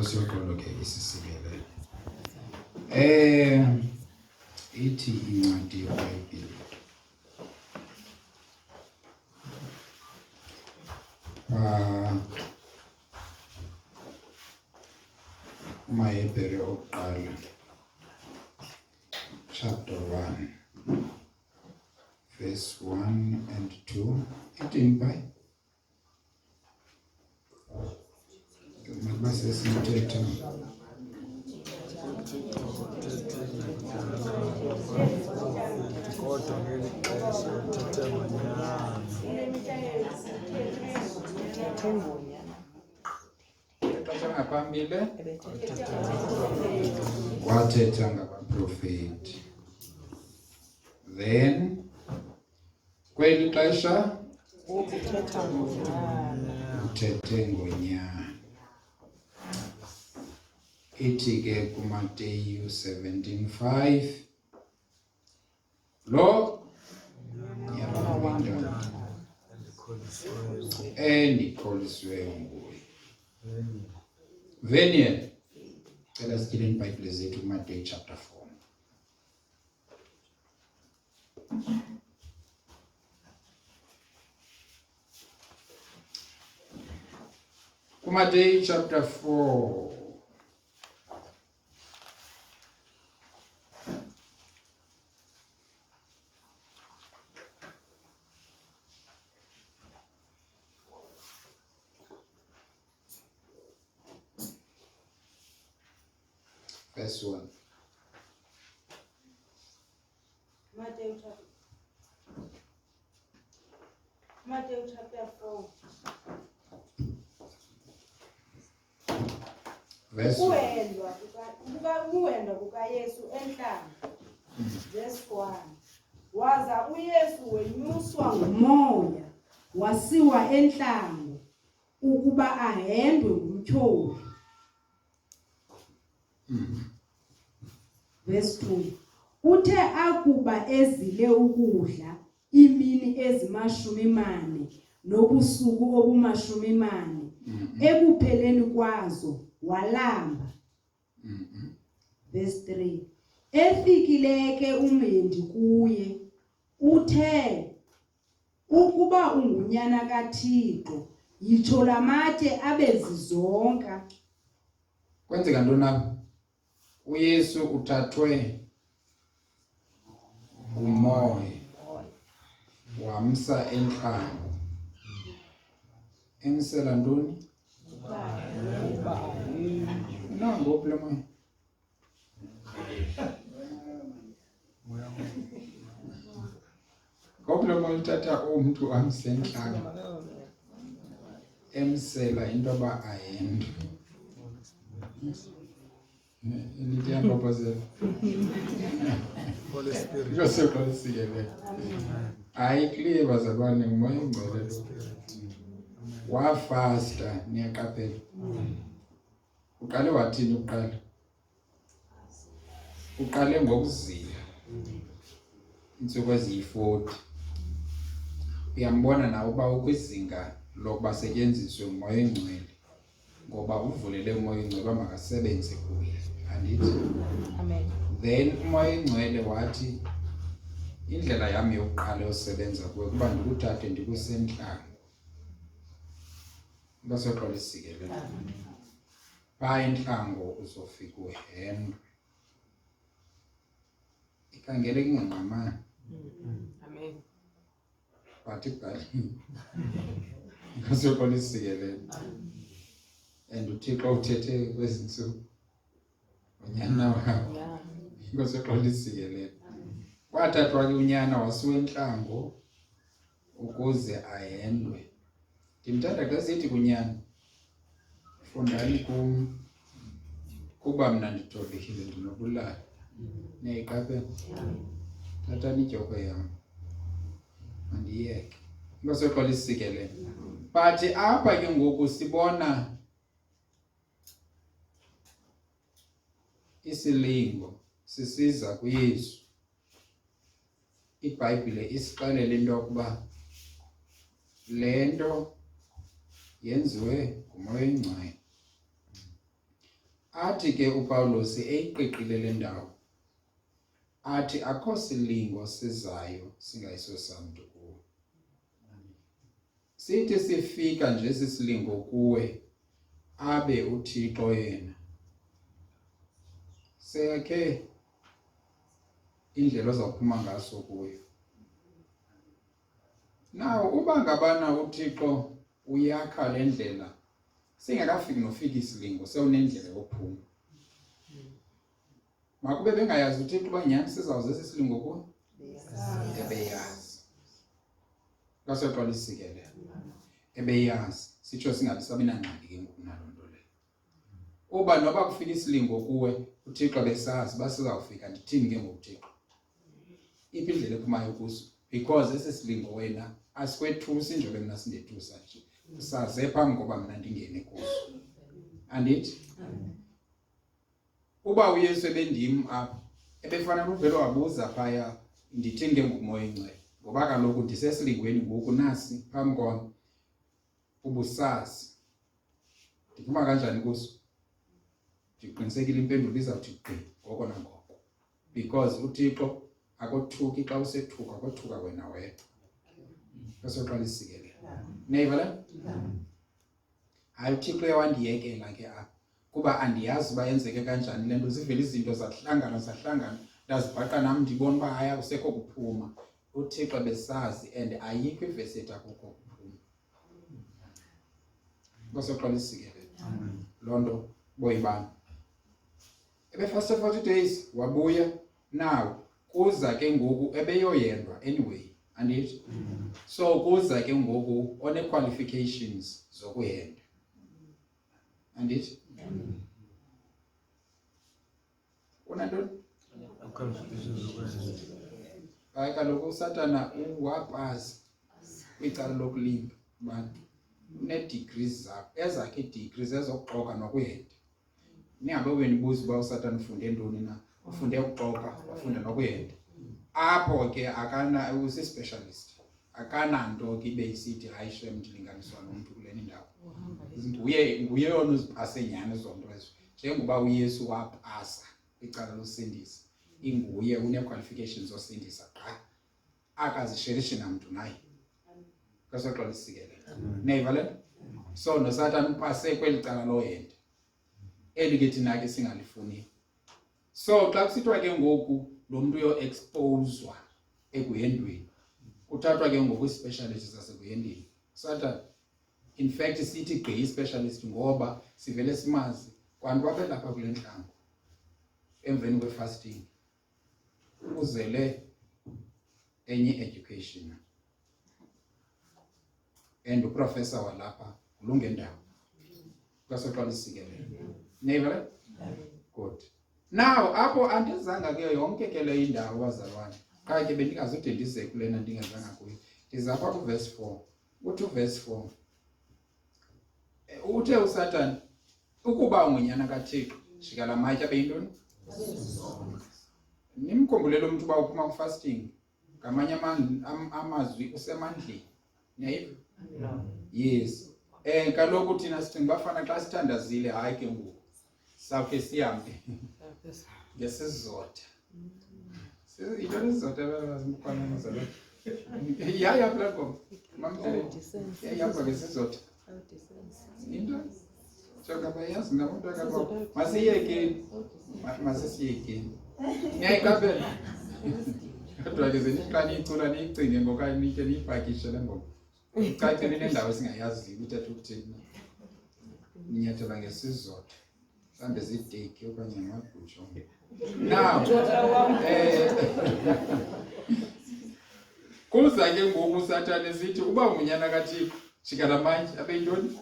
Inkosi yoxolo ke isisikele. Ithi incwadi yeBhayibhile. uMahebhere okuqala chapter 1 verse 1 and 2. Ithini phay? Makuba sesithetha kodwa ngeli xesha uthethe ngonyana. Ixesha ngaphambili wathetha ngabaprofeti. Then kweli xesha uthethe ngonyana. Ithi ke kuMateyu 17:5 lo yabona endikholisiweyo nguye. Veniel cela sityeleni iBhayibhile zethu kuMateyu chapter 4. kuMateyu chapter 4 verse 1. Matthew chapter 4. Verse 1. Ukuwendwa kukaYesu entlanga. Verse 1. Waza uYesu wenyuswa ngumoya wasiwa entlanga ukuba ahendwe ngumtyholi. Verse 2. Uthe akuba ezile ukudla imini ezi40 nobusuku obu40, ekupheleni kwazo walamba. Verse 3. Efikile ke umhendi kuye, uthe ukuba ungunyana kaThixo yitsho lamatye abe zizonka. Kwenzeka ntoni apha? uYesu uthathwe umoya wamsa entlanga. Emsela ntoni? Nangoku le moya. Ngoku le moya uthatha umntu amsa entlanga emsela into yoba ahendwe. Nitiyamba phosela. Holy Spirit. Inkosi yoxolo. Hayi clear bazalwane, ngumoya ongcwele lo. Wafasta niyaqaphela. Uqale wathini uqala? Uqale ngokuzila. Intsuku eziyi-40. Uyambona nawe uba ukwizinga lokuba setyenziswe umoya ongcwele, ngoba uvulele umoya ongcwele uba makasebenze kuye. Andithi? Amen. Then umoya ongcwele wathi indlela yami yokuqala yosebenza kuwe kuba ndikuthathe ndikusentlanga. Inkosi yoxolo isikelele. Phaa entlango uzofika uhendwe. Ikhangele kungangqamani. Amen. But ibhalini. Inkosi yoxolo isikelele. And uThixo uthethe kwezi ntsuku unyana wakho. Inkosi yoxolo isikelele. Kwathathwa ke unyana wasiwa entlango ukuze ahendwe. Ndimthanda xa sithi kunyana, fundani kum kuba mna nditobekile ndinobulala. Niyayiqaphela? Thathani idyoko yam mandiyeke. Inkosi yoxolo isikelele. But apha ke ngoku sibona isilingo sisiza kuYesu. iBhayibhile isixelela into yokuba le nto yenziwe ngumoya ongcwele. Athi ke uPawulos eyiqiqile le ndawo. Athi akho silingo sizayo singayiso samntu kuwe. Sithi sifika nje sisilingo kuwe abe uThixo yena sekhe indlela ozawuphuma ngaso kuyo. Now uba ngabana uThixo uyakha le ndlela singakafiki nofika isilingo sewunendlela yokuphuma. Makube bengayazi uThixo uba nyani sizawuze sisilingo kuwe. Ebeyazi. Kasoqala isikele. Ebeyazi sitsho singabi sabina ngqali ke ngoku nalo nto le. Uba noba kufika isilingo kuwe uThixo besazi basizawufika ndithini ke ngoku uThixo. Iphi indlela ephumayo kuso because esi silingo wena asikwethusi njengoba mina sindethusa nje. Usaze phambi ngoba mina ndingene kuso. Andithi? Uba uYesu ebendim apha ebefanele uvele wabuza phaya ndithini ke ngoku Moya Oyingcwele ngoba kaloku ndisesilingweni ngoku nasi phambi kwam ubusazi. Ndiphuma kanjani kuso? Ndiqinisekile impendulo izawuthi gqi ngoko nangoko because uThixo akothuki xa usethuka kothuka wena wedwa. Kasoqala isikele. Neva le? Hayi uThixo uyawandiyekela ke apha kuba andiyazi uba yenzeke kanjani le nto zivele izinto zahlangana ndazibhaqa nam ndibona uba hayi akusekho kuphuma. uThixo besazi and ayikho ivesi ethi akukho kuphuma. Kasoqala isikele. Loo nto boyibani. Ebefasta 40 days wabuya now kuza ke ngoku ebeyoyendwa anyway. Andithi? So kuza ke ngoku one qualifications zokuyenda. Andithi? Unantoni? Hayi kaloku uSathana uwapasa kwicala lokulinga abantu. Une-degrees zakhe ezakhe ii-degrees ezokuxoka nokuyenda. Ningabe wenibuza uba uSathana ufunde ntoni na? Ufunde ukuxoka, ufunda nokuyenda. Apho ke akana usi-specialist. Akananto ke ibe isithi hayi shem ndilinganiswa nomntu kule ndawo. Nguye yona uzipase nyani zonto ezo. Njengoba uYesu wapasa kwicala losindisa. Inguye une-qualifications zosindisa qha. Akazisherishi namntu naye. Kasoqala isikele. Neva le? So noSathana upase kweli cala loyenda. Eli ke thina ke singalifuni. So xa kusithiwa ke ngoku lo muntu uyo-exposewa ekuyendweni uthathwa ke ngoku i-specialist zasekuyendeni. Sathana in fact sithi gqi i-specialist ngoba sivele simazi kwantu apha lapha kule ntlango emveni kwe-fasting uzele enye education and uprofessor walapha ulungendawo. Kasoqala isikele. Neva? Good. Now apho andizanga kuyo yonke ke le indawo bazalwane. Qha ke bendingazude ndize kulena ndingazanga kuyo. Ndizapha kuverse 4. Uthi uverse 4. Uthe uSathane ukuba ungunyana kaThixo jika la matye abe yintoni? Nimkhumbulele umuntu uba uphuma ku-fasting ngamanye amazwi usemandleni. Niyayiva? Yes. Kaloku thina sicinga bafana xa sithandazile hayi ke ngoku sawukhe sihambe ngesizotha. Yintoni isizotha bazimkhwana nazalo? Yaya platform. Mamthele. Yaya ngesizotha. Into jonga bayazi nabantu akaba masiyekeni. Masiyekeni. Ngiyayikapela. Kodwa ke zeniqala icula niyigcine ngokanye nike niyipakishe le ngoma. Ucace nendawo esingayazi uthetha ukuthini. Ninyathela ngesizotha. Mhlambe zideki okanye ngamagutsho. Now kuza ke ngoku uSathane esithi uba ungunyana kaThixo jika la matye abe yintoni?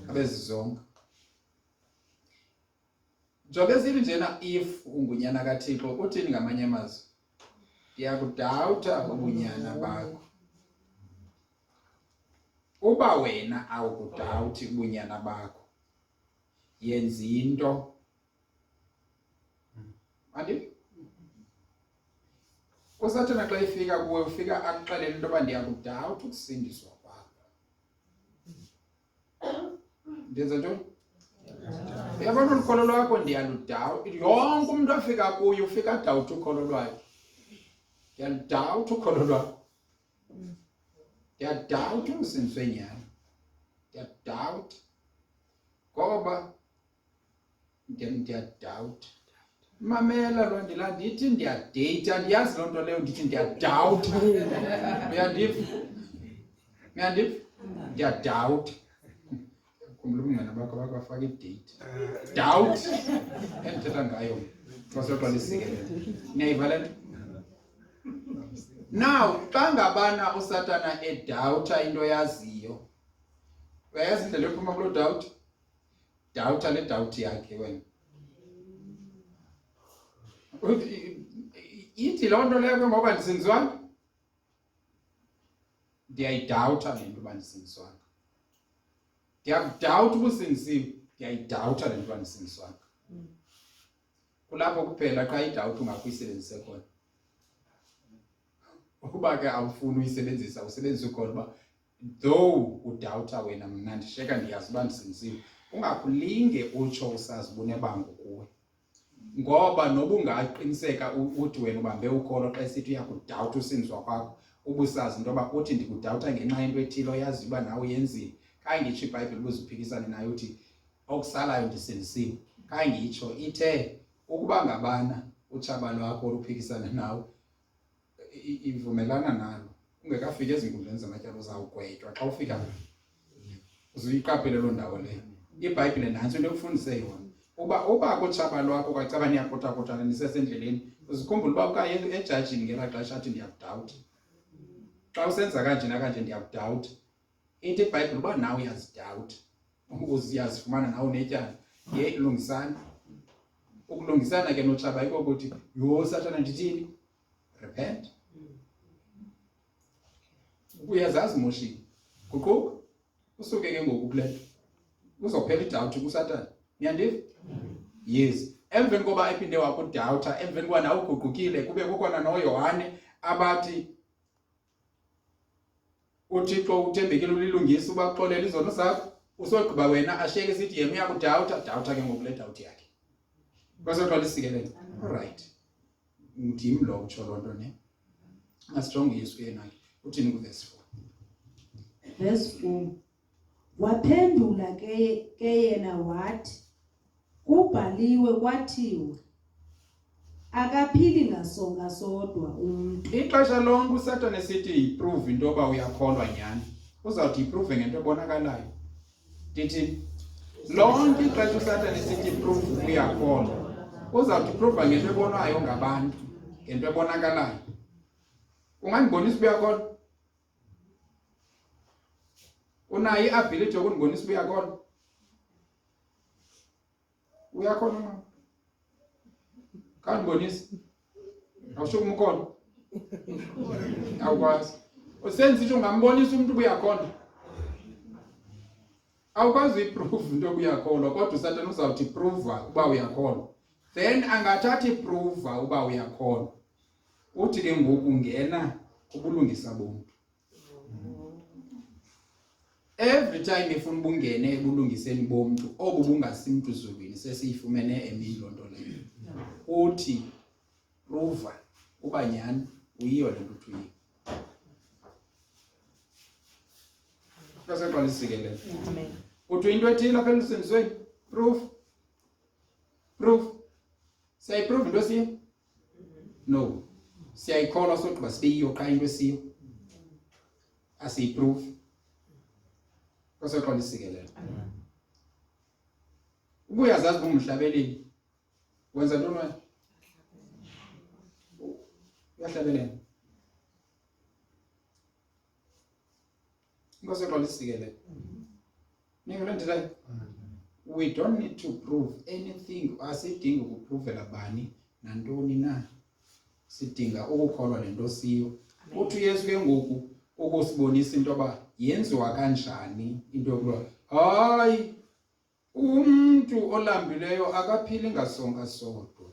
Abezizonke. Njobe sithi njena if ungunyana kaThixo uthini ngamanye amazwi? Ndiyakudawutha ubunyana bakho. Uba wena awukudawuthi ubunyana bakho yenza into. Andi? uSathane xa ifika kuwe ufika akuxelele into yoba ndiyakudawutha ukusindiswa kwakho. Ndenza ntoni? Uyabona ukholo lwakho ndiyaludawuta. Yonke umuntu afika kuyo ufika adawuta ukholo lwakhe. Ndiyaludawuta ukholo lwakho. Ndiyadawuta umsinswe nyani. Ndiyadawuta. Ngoba ndiyadawuta. Mamela lo ndithi ndiyadate, andiyazi loo nto leyo ndithi ndiyadawuta. Uyandiva? Ndiyadawuta. Khumbula umngane bakho bafaka idate. Doubt. Endithetha ngayo. Xa lisikelela. Niyayiva le nto? Now, xa ngabana uSatana edawuta into yaziyo. Uyayazi indlela ephuma kuloo doubt? Dawuta le doubt yakhe wena. Ithi loo nto leyo ngoba ndisinzwanga. Ndiyayidawuta le nto uba ndisinzwanga. Ndiyadawuta ubusinzisiwe. Ndiyayidawuta le nto uba ndisinzwanga. Kulapho kuphela xa idawuta ungakuyisebenzise khona. Ukuba ke awufuni uyisebenzisa usebenzise ukhona uba though udawuta wena mna ndisheka ndiyazi uba ndisinzisiwe. Ungakulinge utsho usazi ubunebango kuwe. Ngoba noba ungaqiniseka uthi wena ubambe ukholo xa esithi uyakudawuta usinzwa kwakho ubusazi into yoba uthi ndikudawuta ngenxa yento ethile oyazi uba nawe uyenzile. Khayi ngitsho iBhayibhile ubuziphikisane nayo uthi okusalayo ndisindisiwe. Khayi ngitsho ithe ukuba ngabana utshaba lwakho oluphikisana nawe ivumelana nalo ungekafika ezinkundleni zamatyala uzawugwetywa xa ufika uzuyiqaphele loo ndawo leyo. iBhayibhile nantso into ekufundise yona. Uba kutshaba lwakho kwacaba niyakhothakhothana nisesendleleni uzikhumbule uba ukaye ejajini ngelaa xesha athi ndiyakudawuta. Xa usenza kanje nakanje ndiyakudawuta. Ithi iBhayibhile uba nawe uyazidawuta. Uziyazifumana nawe unetyala. Lungisana. Ukulungisana ke notshaba yiko ukuthi yho Satana ndithini? Repent. Uyazazi moshini. Guquka. Usuke ke ngoku kule nto. Uzophela idawuti kuSatana. Niyandiva? Yes. Emveni koba ephinde wakudawuta, emveni koba nawe uguqukile kube kukhona noYohane abathi uThixo uthembekile ulilungisa uba uxolele izono zakho. Usogqiba wena ashiyeke sithi yena uyakudawuta, dawuta ke ngoku le dawuti yakhe. Kwasoxa lisikelela. Alright. Ndim lo utsho loo nto ne. Asijonge Yesu yena uthini kuverse 4. Verse 4. Waphendula ke yena wathi kubhaliwe kwathiwa akaphili ngasonga sodwa umuntu. Ixesha lonke uSatana esithi yiprove into yoba uyakholwa nyani. Uzawuthi yiprove ngento ebonakalayo. Ndithi lonke ixesha uSatana esithi yiprove uyakholwa. Uzawuthi prove ngento ebonwayo ngabantu, ngento ebonakalayo. Ungandibonisa uba uyakholwa? Unayo iability yokundibonisa uba uyakholwa? Uyakholwa na? Kandibonisa. Awusho kumkholwa? Awukwazi. Usenza into ungambonisa umuntu uba uyakholwa. Awukwazi iprove into yoba uyakholwa kodwa uSatana uzawuthi prove uba uyakholwa. Then angathathi prove uba uyakholwa. Uthi ke ngoku ngena kubulungisa bomntu. Every time efuna ubungene ebulungiseni bomntu obu bungasimntu zulwini sesiyifumene emini loo nto leyo. Uthi prove uba nyani uyiyo le nto uthi uyiyo. Kwasexa lisikelela. Amen. Uthi into ethile apha elusenzweni. Proof. Siyayiprove into esiyo? No. Siyayikholwa sogqiba sibe yiyo xa into esiyo. Asiyiprove. Kwasexa lisikelela. Ubuyazazi bungumhlabeleli. Wenza ntoni wena? Uyahlabelela. Kwasexa lisikelela. Ningelo ndithayo. We don't need to prove anything. Asidingi ukuprovela bani nantoni na. Sidinga ukukholwa lento siyo. Uthi Yesu ke ngoku ukusibonisa into yoba yenziwa kanjani into yokuba hayi umuntu olambileyo akaphili ngasonga sodwa.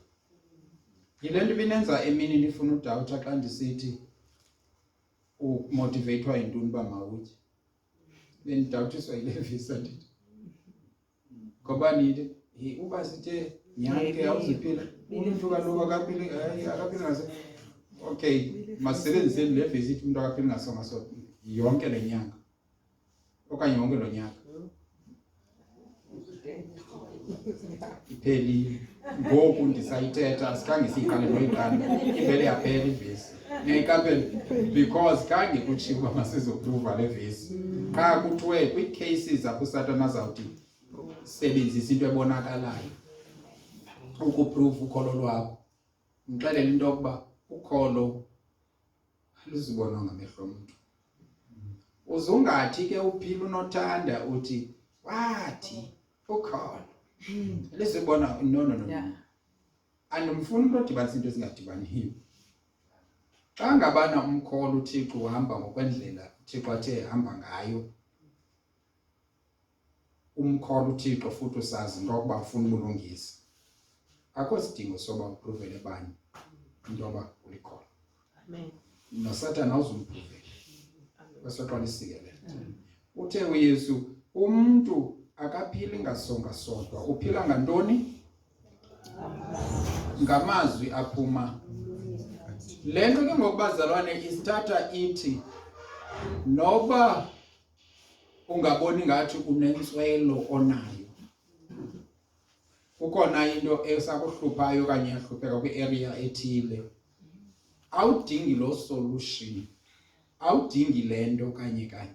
Yile nto binenza emini nifuna udawuta xa ndisithi umotivatewa yintoni uba mawutye. Bendidawutiswa yile visa ndithi. Ngoba nide uba sithe nyani ke awuziphila umuntu kaloku akaphili ngase. Okay, masebenziseni le visit umuntu akaphili ngasonga so yonke le nyanga okanye yonke lo nyaka iphelile. Ngoku ndisayithetha asikange siyiqale noyiqala ivele yaphela ivesi ngiyayikaphela because khange kutshiwo uba masizophruva le vesi. Xa kuthiwe kwii-cases apho uSatana azawuthi sebenzisa into ebonakalayo ukuprove ukholo lwakho, mxelele into yokuba ukholo luzibonwa ngamehlo omntu. Uzungathi ke uphila unothanda uthi wathi ukholo lizibona no. Andimfuni umuntu odibanisa into ezingadibaniyo. Xa ngabana umkholo uThixo uhamba ngokwendlela uThixo athe hamba ngayo, umkholo uThixo futhi usazi into yokuba ufuna ubulungisa, akho sidingo soba upruvele bani into yoba ulikholo. Amen. NoSatana awuzumpruvela. Kwesaqala isikelele. Uthe uYesu umntu akaphili ngasonga sodwa, uphila ngantoni? Ngamazwi aphuma. Le nto ke ngokubazalwane isithatha ithi noba ungaboni ngathi unentswelo onayo, kukhona into esakuhluphayo okanye yahlupheka kwi-area ethile, awudingi lo solution, awudingi le nto kanye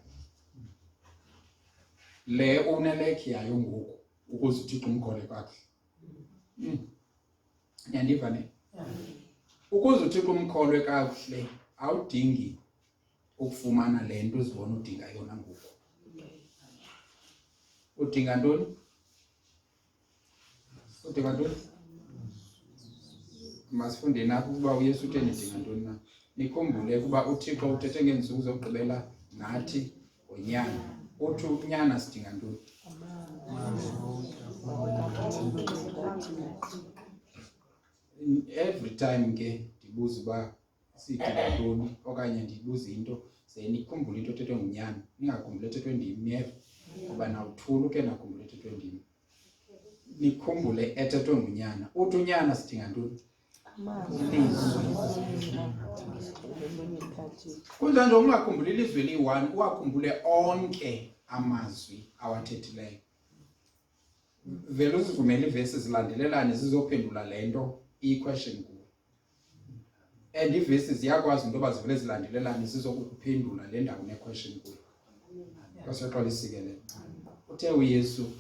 le unelekhi yayo ngoku ukuze uThixo umkhole kakuhle. Yandiva ne? Ukuze uThixo umkholwe kakuhle awudingi ukufumana le nto uzibona udinga yona ngoku. Udinga ntoni? Udinga ntoni? Masifunde napho ukuba uYesu utheni nidinga ntoni na. Nikhumbule ukuba uThixo uthethe ngeentsuku zokugqibela nathi ngonyana. Uthi unyana sidinga ntoni? Every time ke ndibuza uba sidinga ntoni okanye ndibuza into ze nikhumbule into ethethwe ngunyana, ningakhumbule ethethwe ndim neve kuba nawuthula ke nakhumbule ethethwe ndim. Nikhumbule ethethwe ngunyana. Uthi unyana sidinga ntoni? Kunjani nje ungakhumbuli ilizwi eliyi-1 uwakhumbule onke amazwi awathethileyo. Vele uzivumele ivesi zilandelelane zizophendula le nto iyi-question kuwe. And iivesi ziyakwazi into yoba zivele zilandelelane zizokuphendula le ndawo ne-question kuwe. Kwasaqala isikelele. Uthe uYesu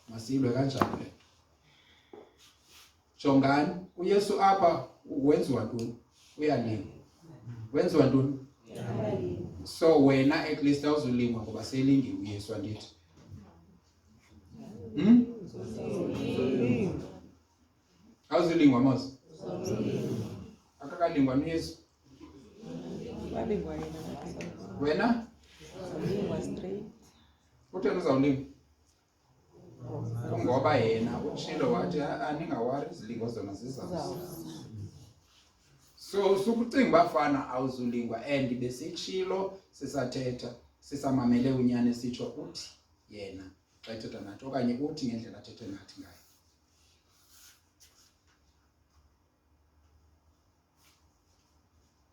masiyilwe kanjani le. Jongani, uYesu apha wenziwa ntoni? Uyalingwa. Wenziwa ntoni? So wena at least awuzulingwa ngoba selingiwe uYesu andithi. Awuzulingwa mos? Akakalingwa uYesu. Wena? Utheni uzawulingwa? Kungoba yena utshilo wathi aningawari izilingo zona zizawuza. So sukucinga bafana awuzulingwa and besitshilo sisathetha sisamamele unyane sitsho uthi yena xa ethetha nathi okanye uthi ngendlela athethe nathi ngayo.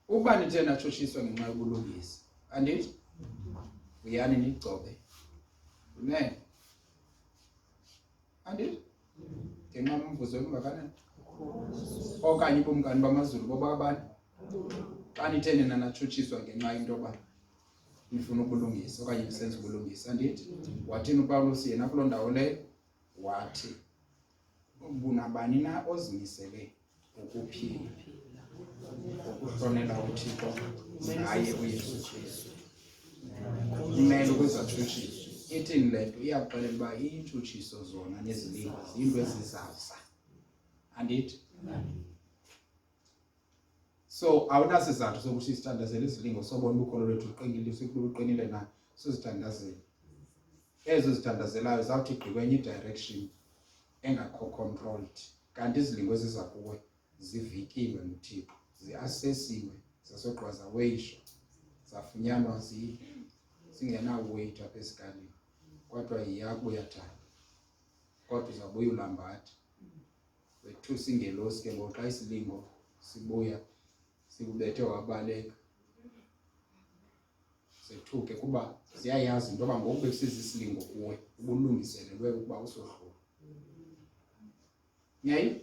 Uba nithe natshutshiswa ngenxa yobulungisa andithi uyani nigcobe ne andithi ngenxa yomvuzo ongakanani okanye ubumkani bamazulu boba abantu xa nithe nina natshutshiswa ngenxa into yoba nifuna ubulungisa okanye nisenza ubulungisa andithi. Wathini uPawulos yena kuloo ndawo leyo? Wathi ubunabani na ozimisele ukuphila ukuhlonela uThixo ngaye uYesu Kristu. Kumele ukwezatshutshiswa. Ithini le nto? Iyakuxelela uba iintshutshiso zona nezilingo zinto ezizawuza andithi. So awunasizathu sokuthi sithandazele izilingo sobona ubukholo lwethu luqinile na sizithandazele. Ezo zithandazelayo zawuthi gqikwenye i-direction engakho controlled, kanti izilingo eziza kuwe zivikiwe nguThixo, ziasesiwe, zasogqiba zaweyishwa, zafunyanwa zingena weight apha esikalini, kodwa yiyakho uyathanda. kodwa uzabuya ulambathe. Wethusa ingelosi ke ngoxa isilingo sibuya sikubethe wabaleka. Sethuke kuba siyayazi into yoba ngoku bekusiza isilingo kuwe ubulungiselelwe ukuba usodlula. Nyayi?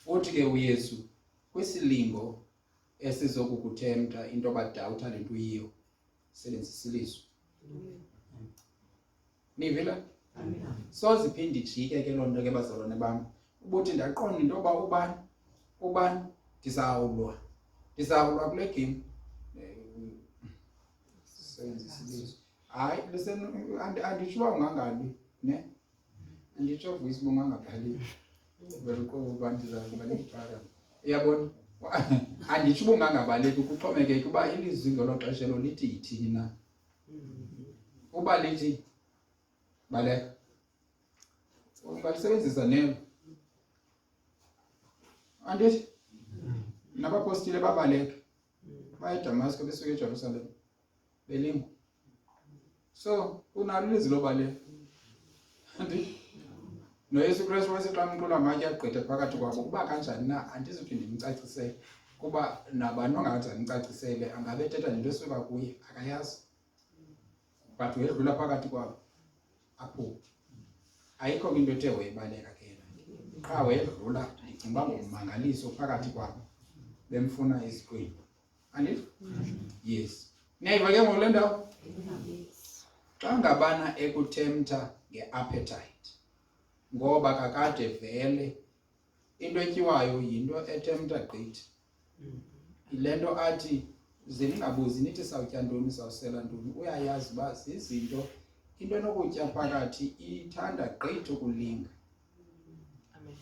Uthi ke uYesu kwisilingo esizokukuthemta into badawutha lento uyiyo sebenzisa ilizwi. Nivela? Soze iphinde ijike ke loo nto ke bazalwane bam. Ubuthi ndaqonda into yoba ubani ndizawulwa kule game. Sebenzisa ilizwi. Hayi listen anditsho uba ungangabi ne? Anditsho uvuyisa uba ungangabhali. Velko bantu zabalekipara. Uyabona? Anditsho uba ungangabaleki kuxhomekeke uba ilizwi ngelo xesha lo lithi yithini na. Uba lithi baleka. Ungalisebenzisa nelo. Andithi nabapostile babaleka. Baya eDamascus besuka eJerusalem. Belingo. So unalo ilizwi lobaleka. Andithi noYesu Kristu wasiqamqula amatye agqithe phakathi kwabo kuba kanjani na andizuphinde ndimcacisele kuba nabani ongathi andimcacisele angabe ethetha nento esuka kuye akayazi but wedlula phakathi kwabo apho ayikho into ethe wayebaleka ke yena qha wedlula ndicinga uba ngumangaliso phakathi kwabo bemfuna ezikweni. Andithi? Yes. Niyayiva ke ngole ndawo? Xa ngabana ekuthemta nge-appetite ngoba kakade vele into etyiwayo yinto ethemta gqithi. Ile nto athi ze ningabuzi nithi sawutya ntoni sawusela ntoni. Uyayazi uba zizinto into enokutya phakathi ithanda gqithi ukulinga. Amen.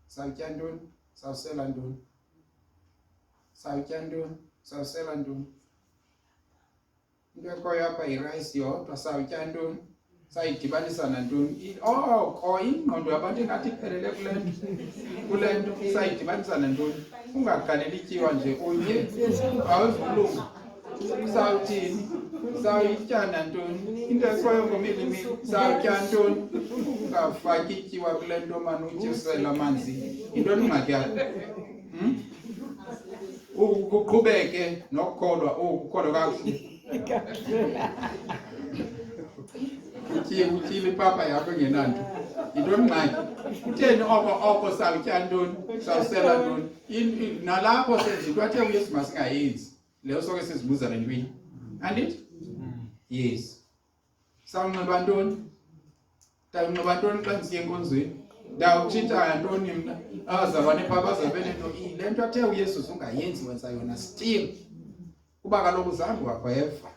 Sawutya ntoni sawusela ntoni. Sawutya ntoni sawusela ntoni. Into ekhoyo apha yirayisi yodwa sawutya ntoni. Sayidibanisa nantoni? Ko ingqondo yabantu ingathi iphelele kule nto sayidibanisa nantoni? Ungagaleli ityiwa nje unye awuzulunga. Sawuthini? Sawuyitya nantoni? Into ekhoyo ngomilimili sawutya ntoni? Ungafaki ityiwa kule nto mani utyisela amanzi. Yintoni ingxaki yakho? Ukuqhubeke nokukholwa ukukholwa kakuhle. Utyile ipapa yakho engenanto. Yintoni ingxaki? Kutheni oko sawutya ntoni? Sawusela ntoni? Nalapho senza into athe uYesu masingayenzi. Leyo soke sizibuza le ntwini. Andithi? Yes. Sawunxiba ntoni? Ndawunxiba ntoni xa ndisiya enkonzweni? Ndawutshintsha ntoni mna? Azabane papa zabenento. Le nto athe uYesu ungayenzi wenza yona still. Kuba kaloku zange wakweva.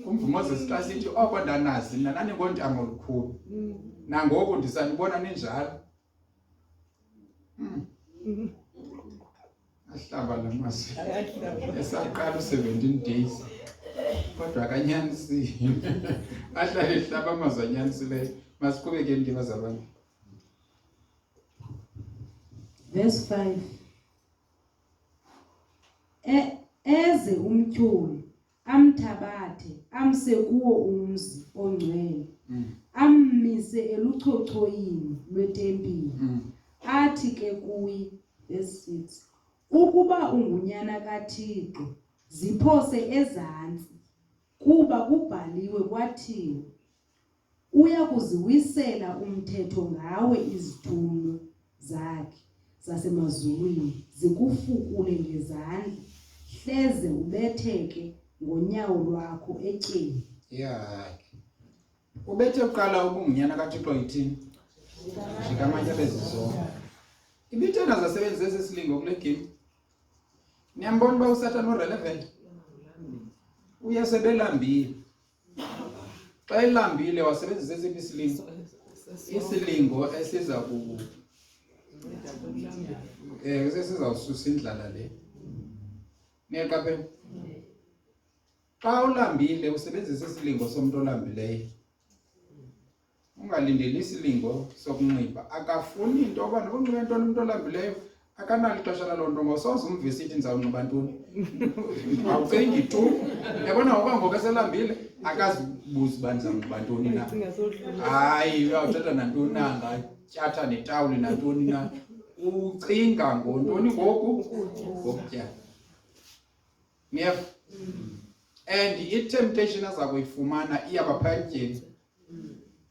Umvumo xa sithi oko ndanazi mna naningondama olukhulu. Nangoku ndisanibona ninjalo. Ahlaba lamazwi. Esaqala u17 days. Kodwa akanyanisile. Ahlale ehlaba amazwi anyanisileyo. Masiqhubeke ndima zabantu. Verse 5. Eze umtyholi amthabathe amse kuwo umzi ongcwele ammise eluchochoyini lwetempile athi ke kuye verse 6 ukuba ungunyana kaThixo ziphose ezantsi kuba kubhaliwe kwathiwa uya kuziwisela umthetho ngawe izithunywa zakhe zasemazulwini zikufukule ngezandla hleze ubetheke ngonyawo lwakho etyeni. Yeah. Ubethe uqala ubungunyana kaThixo yithini? Jika amanye bezizonke. Ibithena zasebenzisa esi silingo kule game. Niyambona uba uSathane urelevant. Uyasebelambile. Xa elambile wasebenzisa esiphi isilingo? Isilingo esiza ku sizawususa indlala le. Niyaqaphela? Xa ulambile usebenzisa isilingo somuntu olambileyo. Ungalindeli isilingo sokunxiba. Akafuni into yoba nokunxiba into umuntu olambileyo akanalo ixesha laloo nto ngosoze umvise ithi ndizawunxiba ntoni. Awucingi tu. Yabona ngoku eselambile akazibuzi uba ndizawunxiba ntoni na. Hayi uyawuthetha nantoni na ngatyatha netawuli nantoni na. Ucinga ngontoni ngoku ngokutya. Niyeva? And i-temptation aza kuyifumana iyaba phaa etyeni.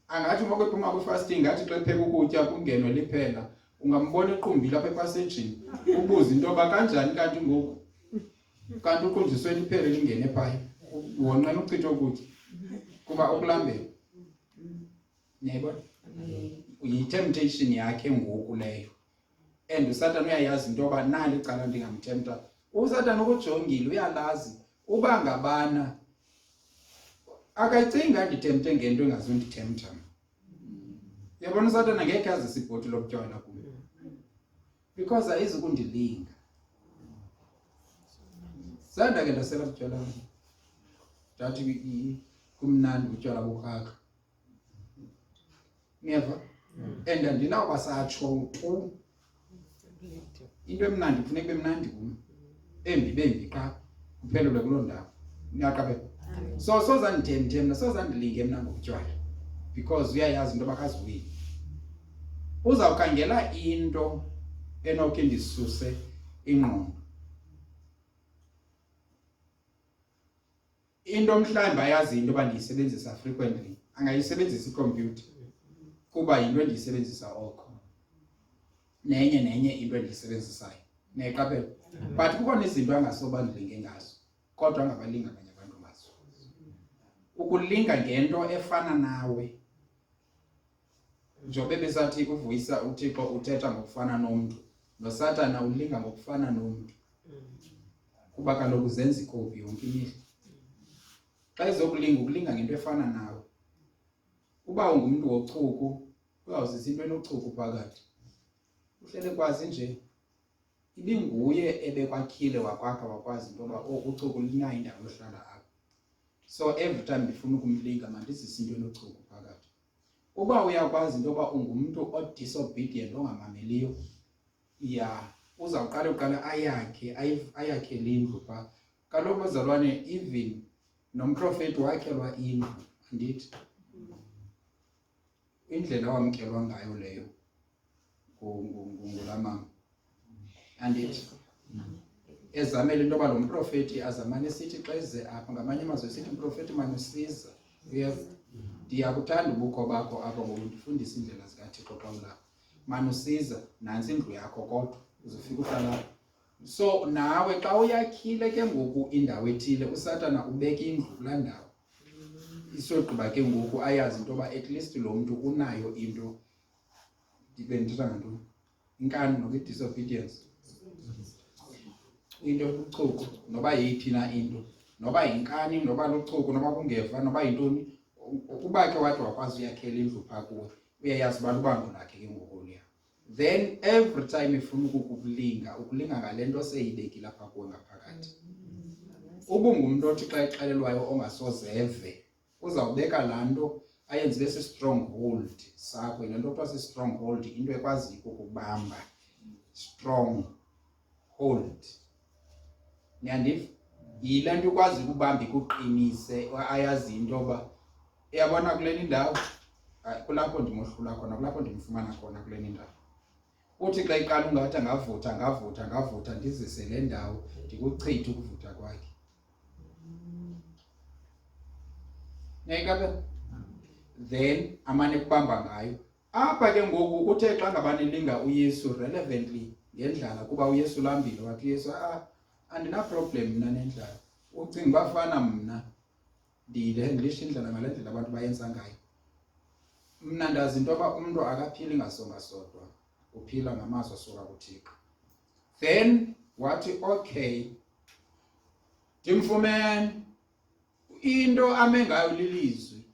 Angathi uma kwephuma kwi-fasting ngathi xa epheka ukutya kungenwe liphela. Ungambona equmbile apha epasejini ubuze into yoba kanjani kanti ngoku kanti uqunjiswe liphele lingene phaya wonqena uchitha ukutya kuba ukulambela. Niyayibona? Yi-temptation yakhe ngoku leyo. And uSatan uyayazi into yoba nali icala ndingamthemta. USatan ukujongile uyalazi uba ngabana akayicinga ndithemte ngento engazundithemta. Yabona uSatan angekhe azise ibhoti lobutywala kuyo because ayizi kundilinga. Sanda ke ndasela butywala ndathi kumnandi butywala bokaka. Niyeva? And andinawuba satsho tu into emnandi kufuneka ibe mnandi kum embi qha kuphelelwe kuloo ndawo. Niyaqaphela? So sozandithemthemna sozandilinge mna ngobutywala because uyayazi into yoba akaziwini. Uzawukhangela into enokhe ndisuse ingqondo. Into mhlawumbi ayazi into yoba ndiyisebenzisa frequently angayisebenzisa ikhompyutha kuba yinto endiyisebenzisa oko. Nenye into endiyisebenzisayo. Niyaqaphela? But kukho nezinto angasoba ndilinge ngazo kodwa angabalinga abanye abantu ngazo. Ukulinga ngento efana nawe njobe besathi uvuyisa uThixo uthetha ngokufana nomntu noSatana ulinga ngokufana nomntu kuba kaloku zenza ikopi yonke imihla. Xa izokulinga ukulinga ngento efana nawe. Uba ungumuntu wochuku uyawuzisa into enochuku phakathi. Uhlele kwazi nje ibinguye ebekwakhile wakwakha wakwazi into yoba uchuku linayo indawo yohlala apha. So every time ndifuna ukumlinga mandizise into enochuku phakathi. Uba uyakwazi into yoba ungumuntu odisobedient ongamameliyo, uzawuqala ayakhe lindlu phaa. Kaloku bazalwane even nomprofeti wakhelwa indlu andithi. Indlela wamkelwa ngayo leyo ngulamama andithi. Ezamele into yoba lo mprofeti azamane sithi xa eze apha ngamanye amazwi sithi mprofeti manusiza. Ndiyakuthanda ubukho bakho apha ngoba undifundisa indlela zikaThixo xa ulapha. Manusiza nantsi indlu yakho kodwa uzofika uhlala. So nawe xa uyakhile ke ngoku indawo ethile uSatana ubeka indlu kulaa ndawo. Isogqiba ke ngoku ayazi into yoba at least lo mntu unayo into ndithetha ngantoni inkani noba i-disobedience. Into luchuku noba yeyiphi na into noba yinkani noba luchuku noba kungeva noba yintoni. Uba ke wathi wakwazi uyakhela indlu phaa kuwe uyayazi uba lubango lakhe ke ngoku liya. Then every time ifuna ukulinga ngale nto seyibekile apha kuwe ngaphakathi. Uba ungumntu othi xa exelelwayo ongasozeve uzawubeka laa nto ayenze ibe si-stronghold sakho. Le nto kuthiwa si-stronghold into ekwaziyo ukubamba. Stronghold. Niyandiva? Yile nto ukwazi ukubamba ikuqinise ayazi into yoba uyabona kule ndawo kulapho ndimohlula khona kulapho ndimfumana khona kule ndawo. Uthi xa iqala ungathi angavutha ndizise le ndawo ndikuchithe ukuvutha kwakhe. Niyayikaphela? Then amane kubamba ngayo. Apha ke ngoku uthe xa ngabanilinga uYesu relevantly ngendlala kuba uYesu lambile wathi uYesu andina problem mna nendlala. Ucinga bafana mna ndilisha indlela ngale ndlela abantu bayenza ngayo. Mna ndazi into yoba umntu akaphili ngasonga sodwa uphila ngamazwi asuka kuThixo. Then wathi okay ndimfumene into ame ngayo lilizwi.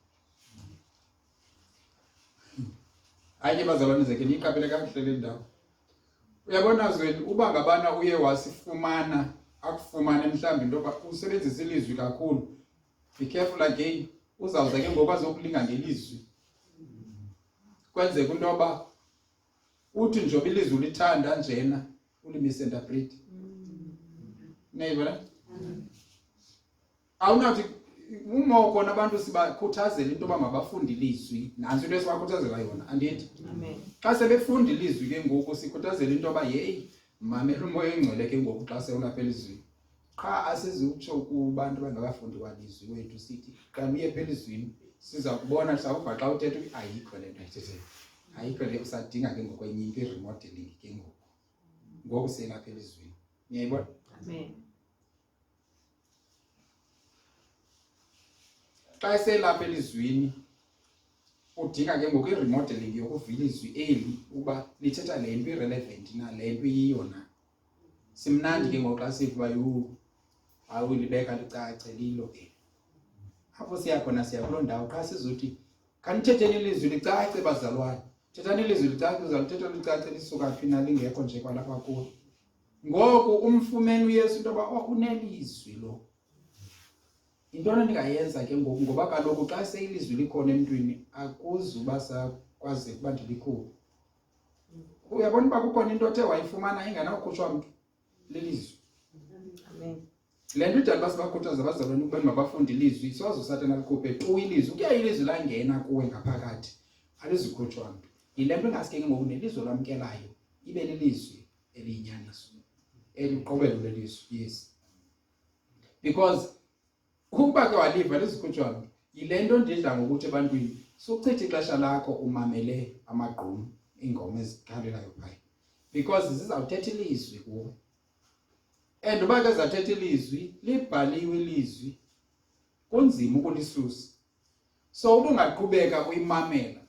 Hayi bazalwane zeke niyiqaphele kakuhle le ndawo. Uyabona zweli uba ngabana uye wasifumana akufumane mhlawumbi into yoba usebenzisa ilizwi kakhulu. Be careful again. Uzawuza ke ngoku azokulinga ngelizwi. Kwenzeka into yoba uthi njobe ilizwi ulithanda njena ulimisinterpret. Nayibona? Awunathi uma khona abantu sibakhuthazela into mabafunde ilizwi, nansi into esibakhuthazela yona, andithi? Amen. Xa sebefunda ilizwi ke ngoku sikhuthazela into hey, mamela umoya engcwele ke ngoku xa sewulapha elizwini. Qha asizukutsho kubantu bangakafundi kwalizwi wethu sithi xa uye elizwini siza kubona mhlawumbe xa uthetha ayikho le nto ayithethayo. Ayikho le usadinga ke ngoku enye into remodeling ke ngoku selapha elizwini. Ngiyayibona? Amen. Xa selapha elizwini udinga ke ngoku remodeling yokuvila izwi eli uba lithetha le nto irelevant na le nto iyiyo na. Simnandi ke ngoku xa siva awulibeka licace lilo ke. Apho siyakhona siya kuloo ndawo xa sizothi kanithetheni ilizwi licace bazalwane. Thethani ilizwi licace uzalithetha licace lisuka phi na lingekho nje kwalapha kuwo. Ngoku umfumene uYesu into yoba unelizwi lo. Intona ndingayenza ke ngoku ngoba kaloku xa seyilizwi likhona emntwini akuzuba sakwazi ukuba ndilikhuphe. Uyabona uba kukhona into othe wayifumana engenawukhutshwa mntu lilizwi. Amen. Le nto idala uba sibakhuthaza abazalwane ukuba mabafunde ilizwi soze uSathane alikhuphe tu ilizwi. Kuya ilizwi langena kuwe ngaphakathi alizukhutshwa mntu. Yile nto ingasike ke ngoku nelizwi lamkelayo ibe lilizwi eliyinyaniso eliqobelo lelizwi. Yes, because ukuba ke waliva lizikhutshwa mntu yile nto ndidla ngokuthi ebantwini sukuchitha ixesha lakho umamele amagqum iingoma ezikhalelayo phaya because zizawuthetha ilizwi kuwe. And uba ke zathetha ilizwi libhaliwe ilizwi kunzima ukulisusa. So ubungaqhubeka uyimamela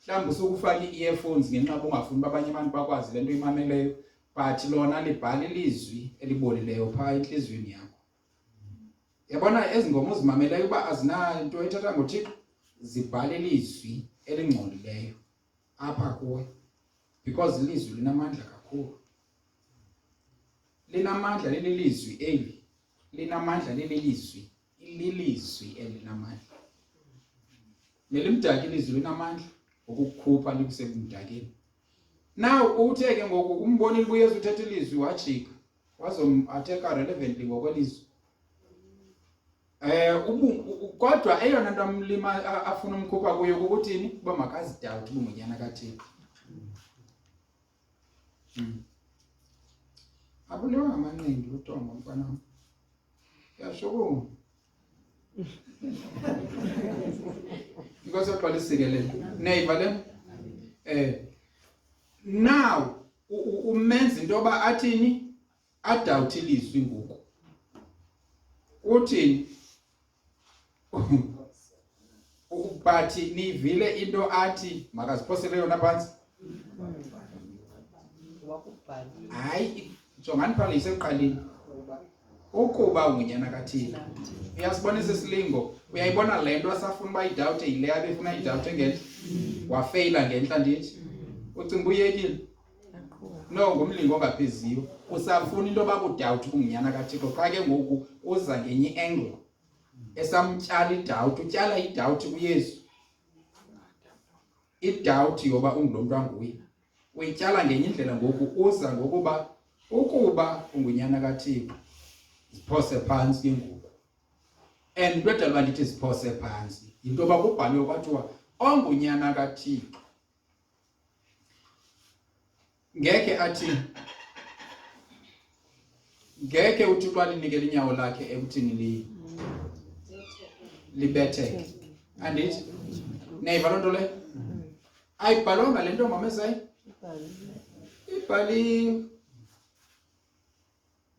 mhlawumbe usukufaka ii-earphones ngenxa ungafuni uba abanye abantu bakwazi le nto uyimameleyo but lona libhala ilizwi elibolileyo phaa entliziyweni yakho. Yabona ezi ngoma uzimameleyo uba azinanto ethetha ngoThixo zibhala ilizwi elingcolileyo apha kuwe because ilizwi linamandla kakhulu. Linamandla lelizwi eli. Linamandla lelizwi. Ilizwi elinamandla. Nelimdaka ilizwi linamandla ukukukhupha likusebumdakeni. Now uthe ke ngoku umbonile uYesu uthetha ilizwi wajika wazomatheka relevantly ngokwelizwi. Kodwa eyona nto amlima afuna umkhupha kuyo ukuthini kuba makazidawuthi ubungunyana kaThixo. Abulewa ngamaningi uTongo mfana. Yasho because yaqala isikelele. Nayivale. Now umenza into yoba athini adawuthi ilizwi ngoku. Uthini but nivile into athi makaziphosele yona phansi. Hayi jongani phala isekuqaleni ukuba ungunyana kaThixo. Uyasibonisa isilingo. Uyayibona le nto asafuna uba idawuthe yile abefuna idawuthe ngentla. Wafeyila ngentla ndithi. Ucinga uyekile? No, ngumlingo ongapheziyo. Usafuna into yoba kudawuthi ubungunyana kaThixo xa ke ngoku uza ngenye angle. Esamtyala idawuthi utyala idawuthi kuYesu. Idawuthi yoba ungulomntu anguye. Uyityala ngenye indlela ngoku uza ngokuba ukuba ungunyana kaThixo ziphose phansi ke ngoku. And into edala ndithi ziphose phansi into yoba kubhaliwe kwathiwa ongunyana kaThixo ngeke athi ngeke uThixo alinikele inyawo lakhe ekuthini libetheke. Andithi nayiva loo nto le ayibhalwanga le nto mamesayi ibhaliwe.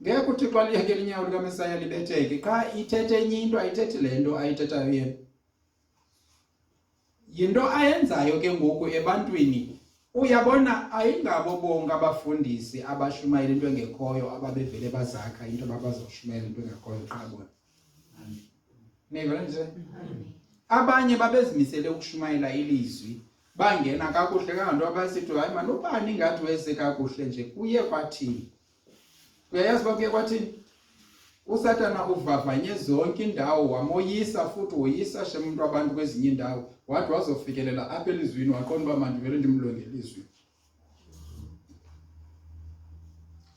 Ngeke uThixo aliyekele inyawo likaMesaya libetheke qha ithethe enye into ayithethi le nto ayithethayo yena. Yinto ayenzayo ke ngoku ebantwini. Uyabona ayingabo bonke abafundisi abashumayela into engekhoyo ababevele bazakha into abazoshumayela into engekhoyo qha bona. Neva nje abanye babezimisele ukushumayela ilizwi bangena kakuhle kanganto abasithi hayi man ubani ingathi wese kakuhle nje kuye kwathini. Uyayazi uba kuye kwathini? uSathana uvavanye zonke indawo wamoyisa futhi woyisa shem umuntu abantu kwezinye indawo wathi wazofikelela apha elizwini waqonda uba mandivele ndimlongele ilizwi.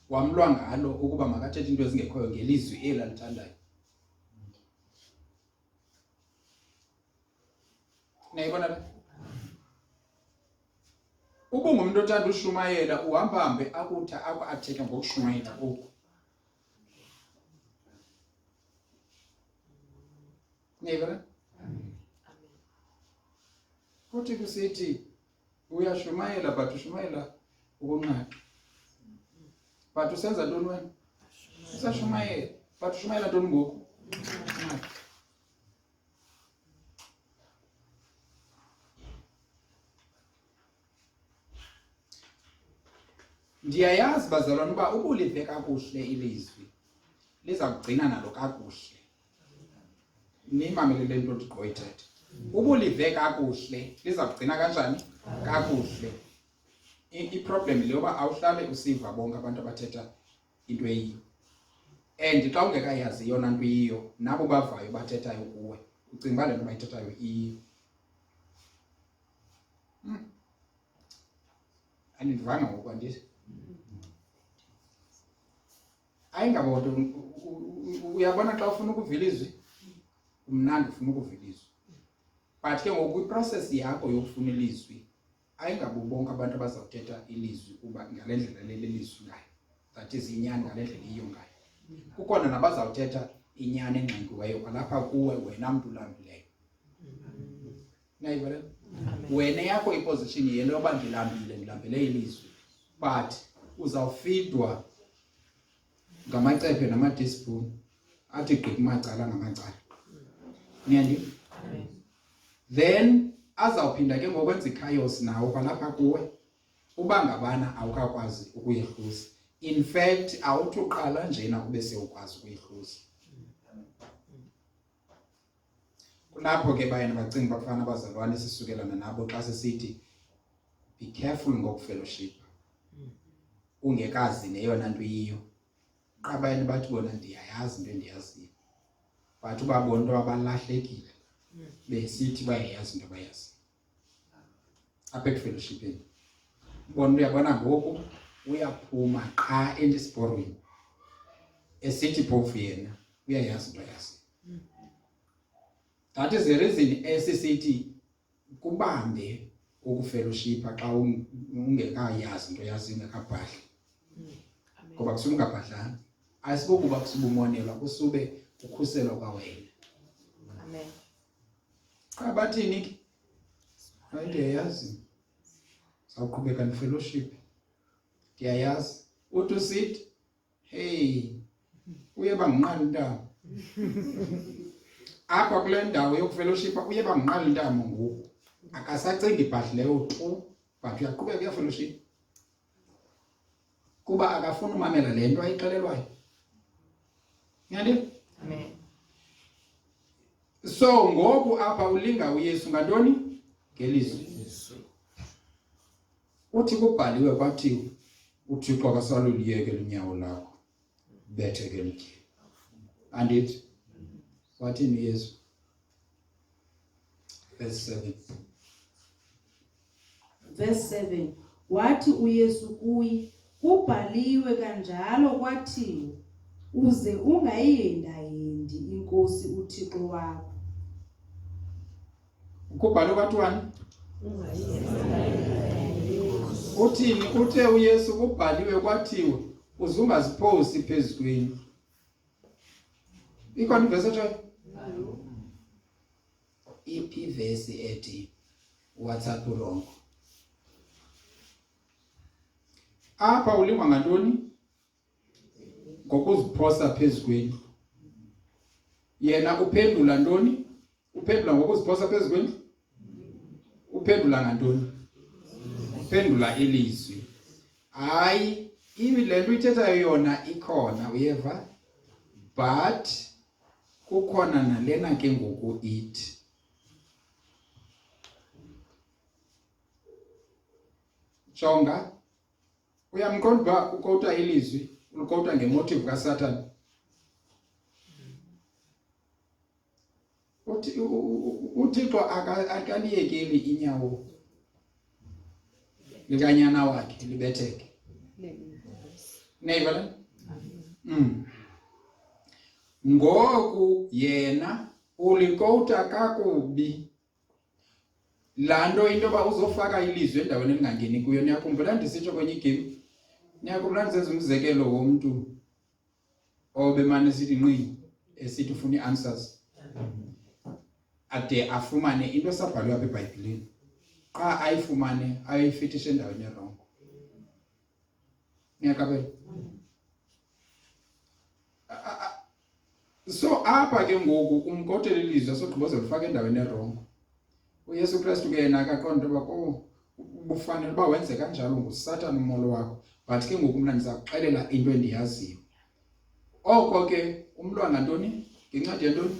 wamlwa ngalo ukuba makathethe into ezingekhoyo ngelizwi eli alithandayo. Nayibona le? Uba ngumuntu othanda ushumayela uhambahambe athethe ngokushumayela oku. Nayibona? Futhi kusithi uyashumayela but ushumayela ukunqaqa. But usenza ntoni wena? Usashumayela but ushumayela ntoni ngoku? Ndiyayazi bazalwane uba ubulive kakuhle ilizwi liza kugcina nalo kakuhle. Nimamele le nto ndigqoyithethe. Ubulive kakuhle liza kugcina kanjani? Kakuhle. I-problem le yoba awuhlale usiva bonke abantu abathetha into eyiyo. And xa ungekayazi yona nto iyiyo nabo bavayo bathethayo kuwe ucinga uba le nto bayithethayo iyiyo. Andivanga ngoku andithi. Ayingabodwa uyabona xa ufuna ukuva ilizwi umnandi ufuna ukuva ilizwi. But ke ngoku iprocess yakho yokufuna ilizwi ayingabo bonke abantu abazawuthetha ilizwi kuba ngale ndlela leli lizwi ngayo. That is inyani ngale ndlela iyo ngayo. Kukhona nabazawuthetha inyani engqingiweyo kwalapha kuwe wena mntu ulambileyo. Nayibona? Wena yakho iposition yena yoba ndilambele ilizwi. But uzawufidwa ngamacephe nama-teaspoon athi gqi macala ngamacala. Niyandi? Then azawuphinda ke ngokwenza ichaos nawo kwalapha kuwe uba ngabana awukakwazi ukuyihluza. In fact awuthi uqala njena ube sewukwazi ukuyihluza. Kulapho ke bayena bacinga bafana abazalwane sisukelana nabo xa sisithi be careful ngokufellowship. Ungekazi neyona nto iyiyo. Qabayeni bathi bona ndiyayazi into endiyaziyo. Bathi ubabona into abalahlekile. Besithi bayayazi into bayazi. Apha ekufellowshipeni. Bona uyabona ngoku uyaphuma qha endisiporweni. Esithi phofu yena uyayazi into yazi. That is the reason esisithi kubambe ukufellowshipa xa ungekayazi into yazi ungekabhadli. Ngoba kusuke ungabhadlanga. Ayisibokuba kusuba umonelwa kusube ukhuselwa kwawena. Amen. Xa bathini ke? Ndiyayazi. Sawuqhubeka nefellowship. Ndiyayazi. Uthi usithi hey uye banginqala intamo. Apha kule ndawo yokufellowshipa uye banginqala intamo ngoku. Akasacingi ibhadlileyo tu but uyaqhubeka uyafellowship. Kuba akafuna umamela le nto ayixelelwayo. Ngiyandi? Amen. So ngoku apha ulinga uYesu ngantoni? Ngelizwi. Uthi kubhaliwe kwathiwa uThixo akasaluliyeke linyawo lakho. Betheke mtye. Andithi wathini Yesu? Verse 7. Verse 7. Wathi uYesu kuye, kubhaliwe kanjalo kwathiwa, uze ungayihendahendi inkosi uThixo wakho. Kubhaliwe kwathiwani? Uthini? Uthe uYesu kubhaliwe kwathiwa uze ungaziphosi phezu kwendlu. Ikhona ivesi ethi iphi ivesi ethi WhatsApp urongo. Apha ulingwa ngantoni? Ngokuziphosa phezu kwendlu. Yena uphendula ntoni? Uphendula ngokuziphosa phezu kwendlu? Uphendula ngantoni? Uphendula ilizwi. Hayi, le nto ithethayo yona ikhona uyeva? But kukhona nalena ke ngoku ithi. Jonga, uyamqonda uba ukota ilizwi, ukota ngemotive kaSatan. uThixo akaliyekeli inyawo likanyana wakhe libetheke. Neighbor. Ngoku yena ulikota kakubi lanto into ba uzofaka ilizwi endaweni elingangeni kuyo. Niyakhumbula ndisitsho kwenye igame, niyakhumbula ndisenza umzekelo womuntu obemane sithi nqi esithi ufuna i-answers ade afumane into esabhalwe apha eBhayibhileni, xa ayifumane ayifitishe endaweni erongo. Niyakabela? So apha ke ngoku umkotela ilizwi asogqiboza lifaka endaweni erongo. uYesu Kristu ke yena akaqonda uba ubufanele uba wenze kanjalo nguSatan umolo wakho, but ke ngoku mna ndizakuxelela into endiyaziyo. Oko ke umlwa ngantoni? Ngencwadi yantoni?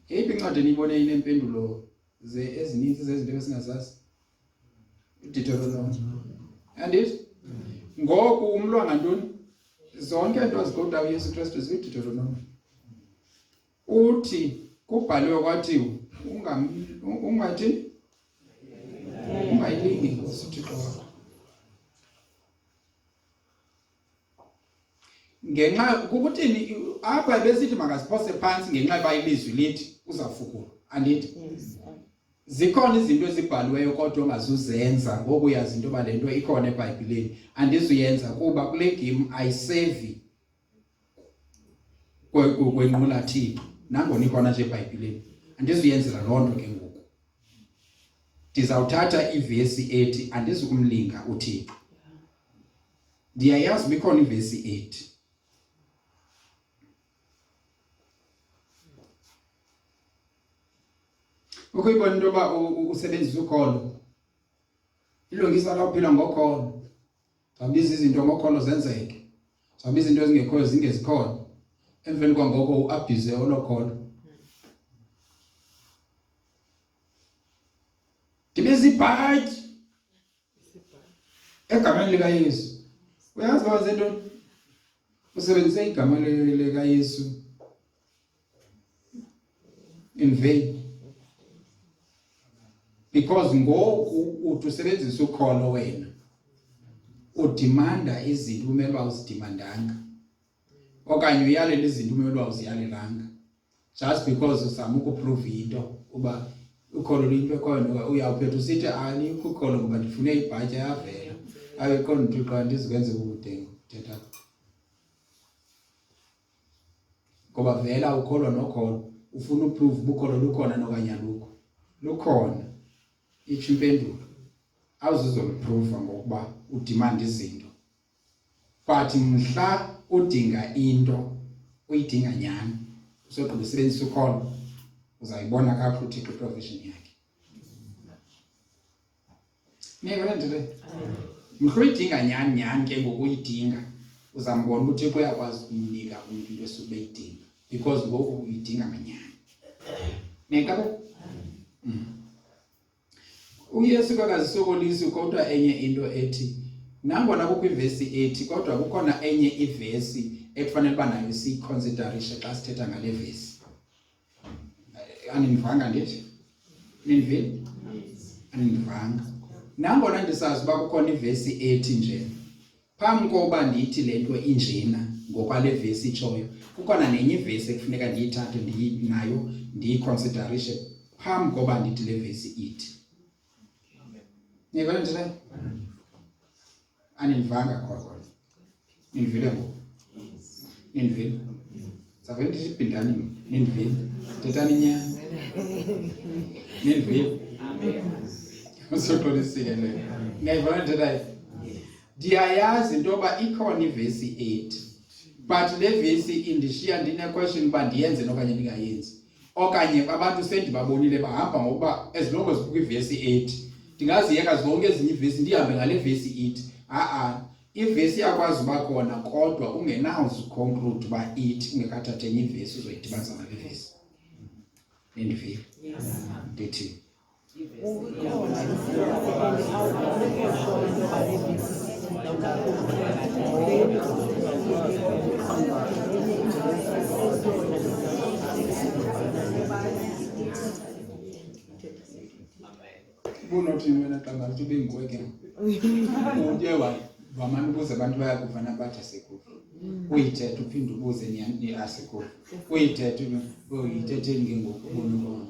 Yeyiphi incwadi eniyibone inempendulo ezininzi zezinto esingazazi? Deuteronomy. Andithi? Ngoku umlwa ngantoni? Zonke into zikoda uYesu Kristu ziyiDeuteronomy. Uthi kubhaliwe kwathiwa ungathi ungayilingi inkosi uThixo wakho. Ngenxa kukuthini apha besithi makasiphose phansi ngenxa yoba ilizwi lithi uzawufukula. Andithi? Zikhona izinto ezibhaliweyo kodwa ongazuzenza ngoku uyazi into yoba le nto ikhona eBhayibhileni. Andizuyenza kuba kule game ayisevi kwenqula Thixo nangona ikhona nje eBhayibhileni. Andizuyenzela loo nto ke ngoku. Ndizawuthatha ivesi ethi andizukumlinga uThixo. Ndiyayazi bikhona ivesi ethi ukuyibona into yoba usebenzisa ukholo, ilungisa lawuphila ngokholo. Zawubiza izinto ngokholo zenzeke, zawubiza izinto ezingekhoyo zingezikhona, emveni kwangoko uabuse olokholo. Ndibiza ibhatyi egameni likaYesu. Uyazi uba zento usebenzise igama likaYesu in vain, because ngoku uthi usebenzisa ukholo wena udimanda izinto umele uba uzidimandanga, okanye uyalela izinto umele uba uziyalelanga, just because uzama ukuprove into uba ukholo luyinto ekhoyo. Uyawuphetha usithi alikho ukholo ngoba ndifune ibhatyi yavela ayikho Thixo andizukwenze ubudengu thetha, ngoba vela ukholo nokholo ufuna uprove ubukholo lukhona nokanye alukho. Lukhona, itsho impendulo. Awuzuzoluprova ngokuba udimanda izinto, but mhla udinga into uyidinga nyani usogqiba usebenzisa ukholo, uzayibona kakhulu uThixo provision yakhe. Niyabona nto le? Mhla uyidinga nyani ke ngoku uyidinga uzambona uThixo uyakwazi ukumnika umntu into esube yidinga, because ngoku uyidinga manyani. Niyabona? uYesu akazisokolisi kodwa enye into ethi nangona kukho ivesi ethi kodwa kukhona enye ivesi ekufanele uba nayo siyiconsiderishe xa sithetha ngale vesi. Anindivanga ndithi? Nindivile? Anindivanga. Nangona ndisazi uba kukhona ivesi ethi nje, phambi koba ndithi le nto injena ngokwale vesi itshoyo, kukhona nenye ivesi ekufuneka ndiyithathe nayo ndiyiconsiderishe phambi koba ndithi le vesi ithi. Niyabona nje le? Anindivanga kodwa. Nindivile ngoku? Nindivile? Savele ndithi ibhindani nindivile? Thethani nyani? Nindivile? Usoxolisile le. Niyayibona nje le? Ndiyayazi into yoba ikhona ivesi 8, but le vesi indishiya ndine-question uba ndiyenze nokanye ndingayenzi, okanye abantu sendibabonile bahamba ngokuba as long as kukho ivesi 8 ndingaziyeka zonke ezinye ivesi ndihambe ngale vesi 8. Ivesi iyakwazi uba khona kodwa ungenawuze uconclude uba ithi ungekathatha enye ivesi uzoyidibanisa ngale vesi. Nindivile? Ndithi unothi wena qanga ukuthi ube nguwe ke uye wamane ukuze abantu bayakuvana bathi sekude uyithethe uphinde ubuze ni asikho uyithethe uyithethe ngengoku ubona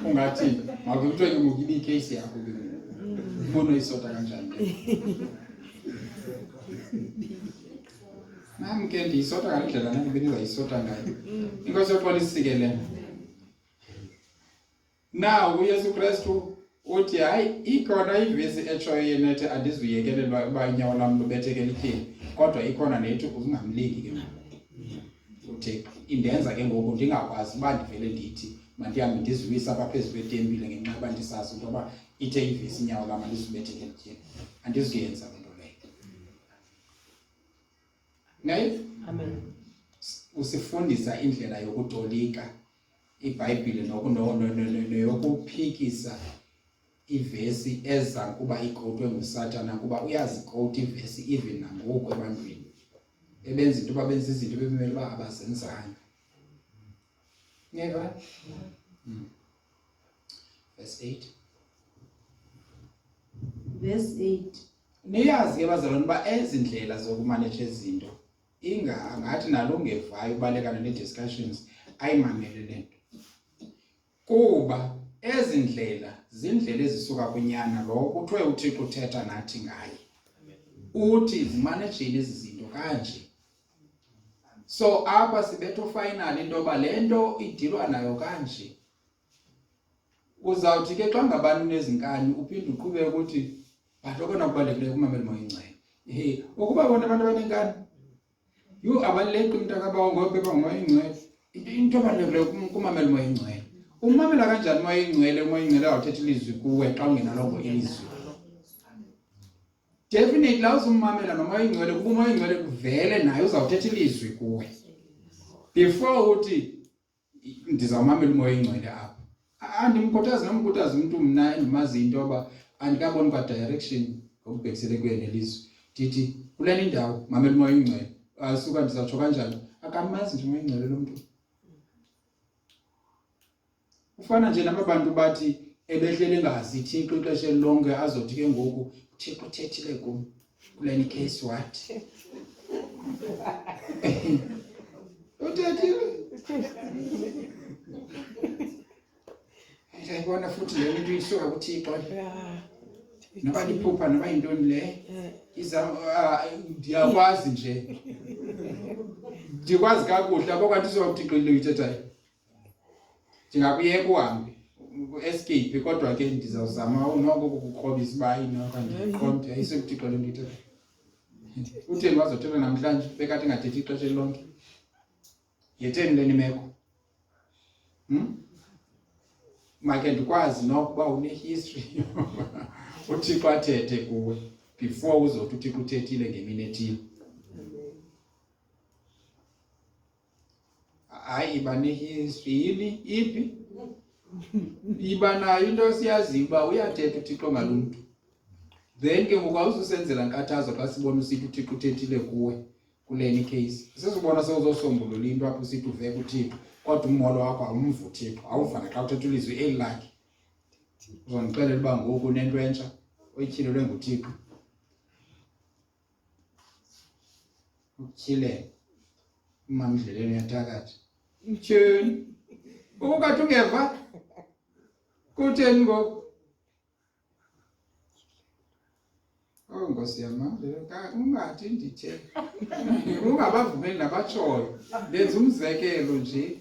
ungathi makuthiwe ngokubi case yakho ubona isota kanjani nami ke ndiyisota ngalendlela nami benizayisota ngayo inkosi yoxolisikelele now uYesu Kristu uthi hayi ikhona ivesi etshoyo yenethi andizuyekelelwa uba inyawo lam lubethekele ityheli kodwa ikhona nethi ungamliki ke uthi indenza ke ngoku ndingakwazi uba ndivele ndithi mandihambe ndiziwisa apha phezu kwetempile ngenxa yoba ndisazi into yoba ithe ivesi inyawo lam alizubethekele ityheli andizuyenza loo nto leyo. Nayi Amen. usifundisa indlela yokutolika iBhayibhile noyokuphikisa ivesi eza kuba iqoqwe nguSathana kuba uyaziqoqa ivesi even nangoku ebantwini ebenza into babenza izinto bebemele ba abazenzanga. Never. Verse 8. Verse 8. Niyazi ke bazalwane ba ezindlela zokumanage izinto ngathi nalungevayo ubalekana ne-discussions ayimamele lento kuba ezindlela zindlela ezisuka kunyana lo kuthiwe uThixo uthetha nathi ngaye uthi zimanageni ezi zinto kanje. So apha sibetho final into yoba lento idilwa nayo kanje. Uzawuthi ke xa ngabani nezinkani uphinde uqhubeke ukuthi batho kona kubalekile kumamela moyingcwele ukuba bona abantu abanenkani abaleke umntaka bawo ngophepha ngoyingcwele into abalekile kumamela moyingcwele umamela kanjani moyingcwele awuthetha ilizwi kuwe xa ungenalongo ilizwi. Definitely la uzumamela noma moyingcwele kuba moyingcwele kuvele naye uzawuthetha ilizwi kuwe before uthi ndizawumamela umoyingcwele apha. Andimkhuthazi nomkhuthazi umuntu mna endimazi into yoba andikaboni kwa direction ngokubhekisele kuyena elizwe ndithi kulena indawo mamela umoyingcwele asuka ndizawutsho kanjani akamazi nje umoyingcwele lo mntu. Ufana nje nabantu bathi ebehlele ngazi Thixo ixesha lonke azothi ke ngoku Thixo uthethile kum kulena case what uthethile ayibona futhi le nto isuka kuThixo noba liphupha noba yintoni le ndiyakwazi nje ndikwazi kakuhle abo kanti uThixo le uyithethayo ndingakuyeka uhambe escape kodwa ke ndizawuzama noko ukukrobisa uba ayinokandiqonde ayisekuThixo le nto uyithethayo. Utheni wazothetha namhlanje bekathi ingathethi ixesha lonke yetheni le nimeko make ndikwazi nokuba une-history uThixo athethe kuwe before uzothi uThixo uthethile ngemini ethile. Hayi iba ne-history yini iphi iba nayo into siyaziyo uba uyathetha uThixo ngalumntu then ke ngoku awuzusenzela nkathazo xa sibona usithi uThixo uthethile kuwe kuleni case. Sesibona sewuzosombulula into apho usithi uveke uThixo kodwa umolo wakho awumvu uThixo awuvana xa uthetha ilizwi eli lakhe uzondixelela uba ngoku nento entsha oyityhilelwe nguThixo ukutyhilelwa umama indleleni uyathakathi mtyheni ubukathi ungeva kutheni ngoku Nkosi yama ungathi ndithe ungabavumeli nabatshoyo lenza umzekelo nje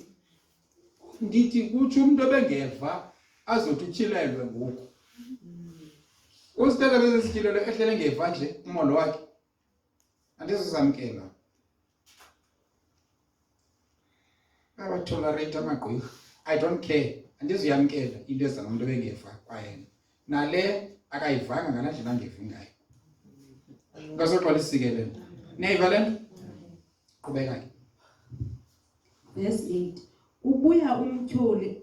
ndithi kutsho umuntu obengeva azothi utyhilelwe ngoku usithetha bezityhilelwe ehlele ngeva nje umolo wakhe andizozamkela abatolerate amagqirha I don't care andizuyamkela into eza nomuntu obengeva kwayena nale akayivanga ngalendlela angevi ngayo. Ngasoxolisikelele neyiva le nto qhubeka ke. Verse 8. Ubuya umtyholi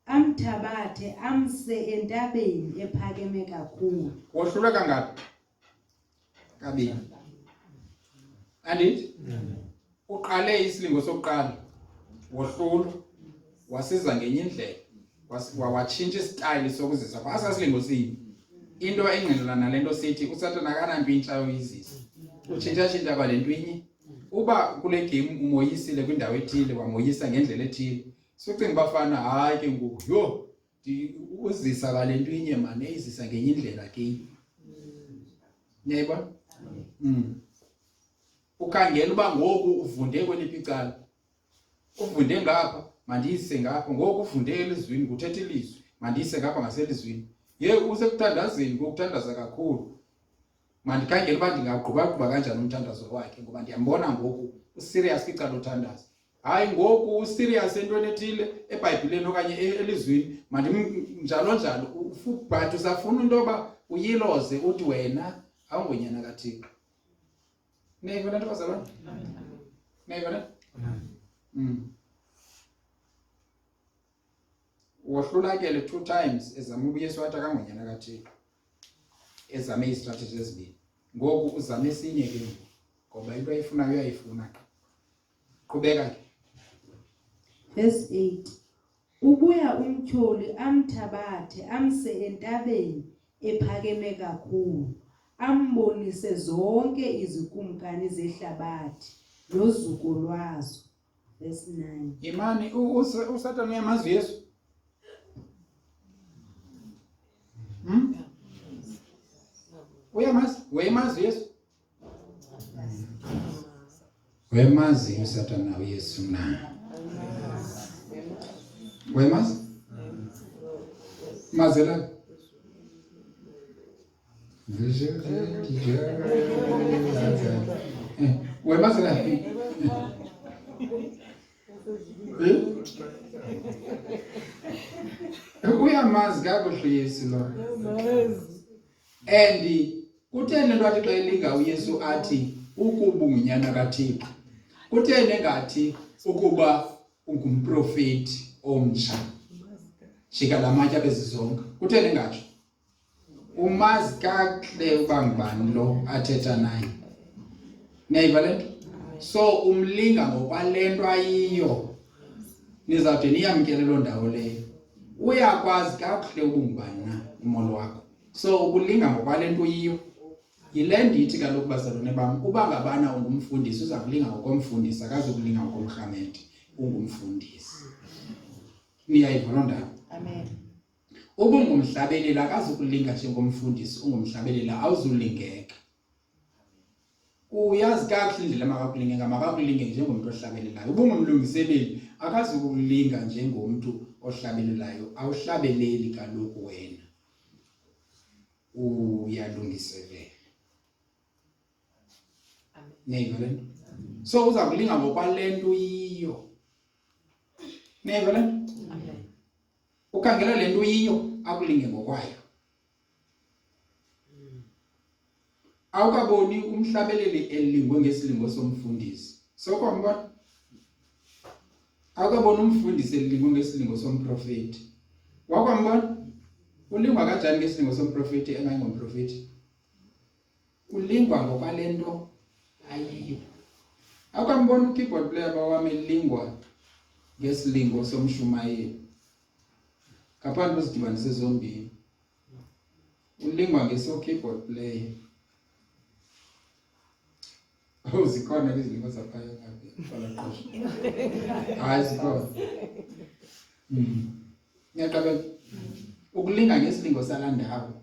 amthabathe amse entabeni ephakeme kakhulu. Wohluleka ngaphi? Kabini. Andithi? Uqale isilingo sokuqala wohlulwa wasiza ngenye indlela watshintsha istyle sokuzisa kwasa silingo sibi into engqinelana nalento sithi uSathane akananto intsha uyizisa. Utshintsha kwale ntwinye. Uba kule game umoyisile kwindawo ethile wamoyisa ngendlela ethile. Socinga bafana hayi ke ngoku yo uzisa kwale ntwinye man eyizisa ngenye indlela ke. Neighbor. Ukhangela uba ngoku uvunde kweliphi icala. Uvunde ngapha mandiyise ngapha ngoku uvunde elizwini kuthetha ilizwi mandiyise ngapha ngaselizwini. Usekuthandazeni ngokuthandaza kakhulu. Mandikhangela uba ndingaqhuba kanjani umthandazo wakhe ngoba ndiyambona ngoku userious kwicala uthandaza. Hayi ngoku userious entweni ethile eBhayibhileni okanye elizwini njalo but usafuna into yoba uyiloze uthi wena awungonyana kaThixo. Neighbor lento bazalwane? Neighbor ne? Wahlulakele 2 times ezama ubuyesu wathi akangonyana kaThixo. Ezame istrategy ezibini. Ngoku uzame esinye ke ngoba into ayifunayo uyayifuna. Qhubeka ke. Verse 8. Ubuya umtyholi amthabathe amse entabeni ephakeme kakhulu. Ambonise zonke izikumkani zehlabathi nozuko lwazo. Verse 9. Imani uSathane uyamazi Yesu? Uyamazi? Wemazi Yesu? Wemazi uSathane uYesu na. Wemazi? Mazela. Wemazi la. Uyamazi kakuhle Yesu lo. And kutheni lento athi xa elinga uYesu athi ukuba ungunyana kaThixo? Kutheni engathi ukuba ungumprofeti omtsha? Jika lamatye bezizonke. Kutheni engatsho? Umazi kakuhle uba ngubani lo athetha naye. Neighbor lento? So umlinga ngokwalento ayiyo. Nizawude niyamkele lo ndawo leyo. Uyakwazi kakuhle ubungubani na umolo wakho. So ukulinga ngokwalento uyiyo. Yile ndithi kaloku bazalwane bam uba ngabana ungumfundisi uza kulinga ngokomfundisi akazukulinga ngokomrhamente ungumfundisi. Niyayiva loo ndaba? Amen. Uba ungumhlabelela akazukulinga njengomfundisi ungumhlabelela awuzulingeka. Uyazi kakuhle indlela makakulingeka makakulinge njengomntu ohlabelelayo. Uba ungumlungiseleli akazukulinga njengomntu ohlabelelayo awuhlabeleli kaloku wena. Uyalungiselela. Neighbor lento. So uza kulinga ngokwalento uyiyo. Neighbor lento. Ukhangela lento uyiyo akulinge ngokwayo. Awukaboni umhlabeleli elingwe ngesilingo somfundisi. Sokwambona? Awukaboni umfundisi elingwe ngesilingo somprofeti. Wakwambona? Ulingwa kanjani ngesilingo somprofeti engangomprofeti? Ulingwa ngokwalento ayiyo. Awukambona ukeyboard player bawami elingwa ngesilingo somshumayeli. Kaphandle uzidibanise zombini. Ulingwa ngeso keyboard player. Zikhona izilingo zaphaya ngapi? Falaqosha. Hayi zikhona. Ngiyaqabela ukulinga ngesilingo salandawo.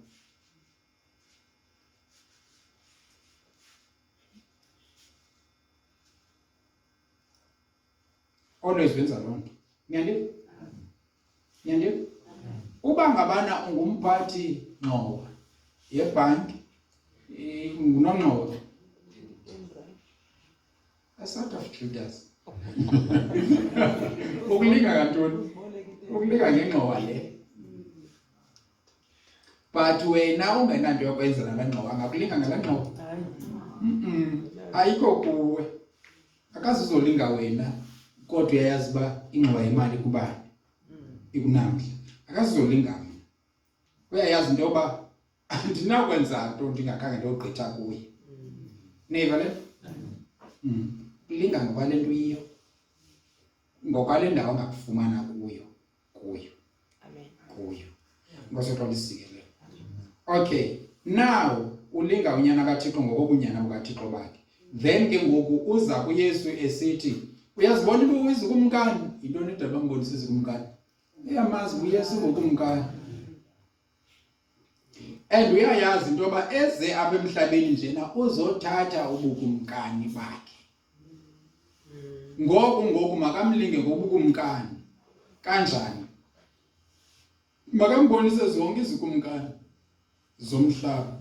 Always wenza loo nto. Ngiyandiva? Uba ngabana ungumphathi ngqowa yebhanki nguNongqowa. Sort of Judas. Ukulinga kantoni? Ukulinga ngengqowa le. But wena ungenanto yokwenza nala ngqowa angakulinga ngala ngqowa. Ayikho kuwe. Akazizolinga wena kodwa uyayazi uba ingqowa yemali kubani? Ikunamhla. Akazizolinga mina. Uyayazi into yoba andinakwenza nto ndingakhange ndogqitha kuye. Neighbor le? Linga ngokwalento uyiyo. Ngokwale ndawo ongakufumana kuyo. Amen. Kuyo. Ngosothola isikelelo. Okay, now ulinga unyana kaThixo ngokobunyana bukaThixo bakhe. Then ke ngoku uza kuYesu esithi, uyazibona into izikumkani, yintoni indaba ngibonisa izikumkani? Uyamazi uYesu ngokumkani. And uyayazi into yoba eze apha emhlabeni njena uzothatha ubukumkani bakhe. Ngoku makamlinge ngobukumkani. Kanjani? Makambonise zonke izikumkani zomhlaba.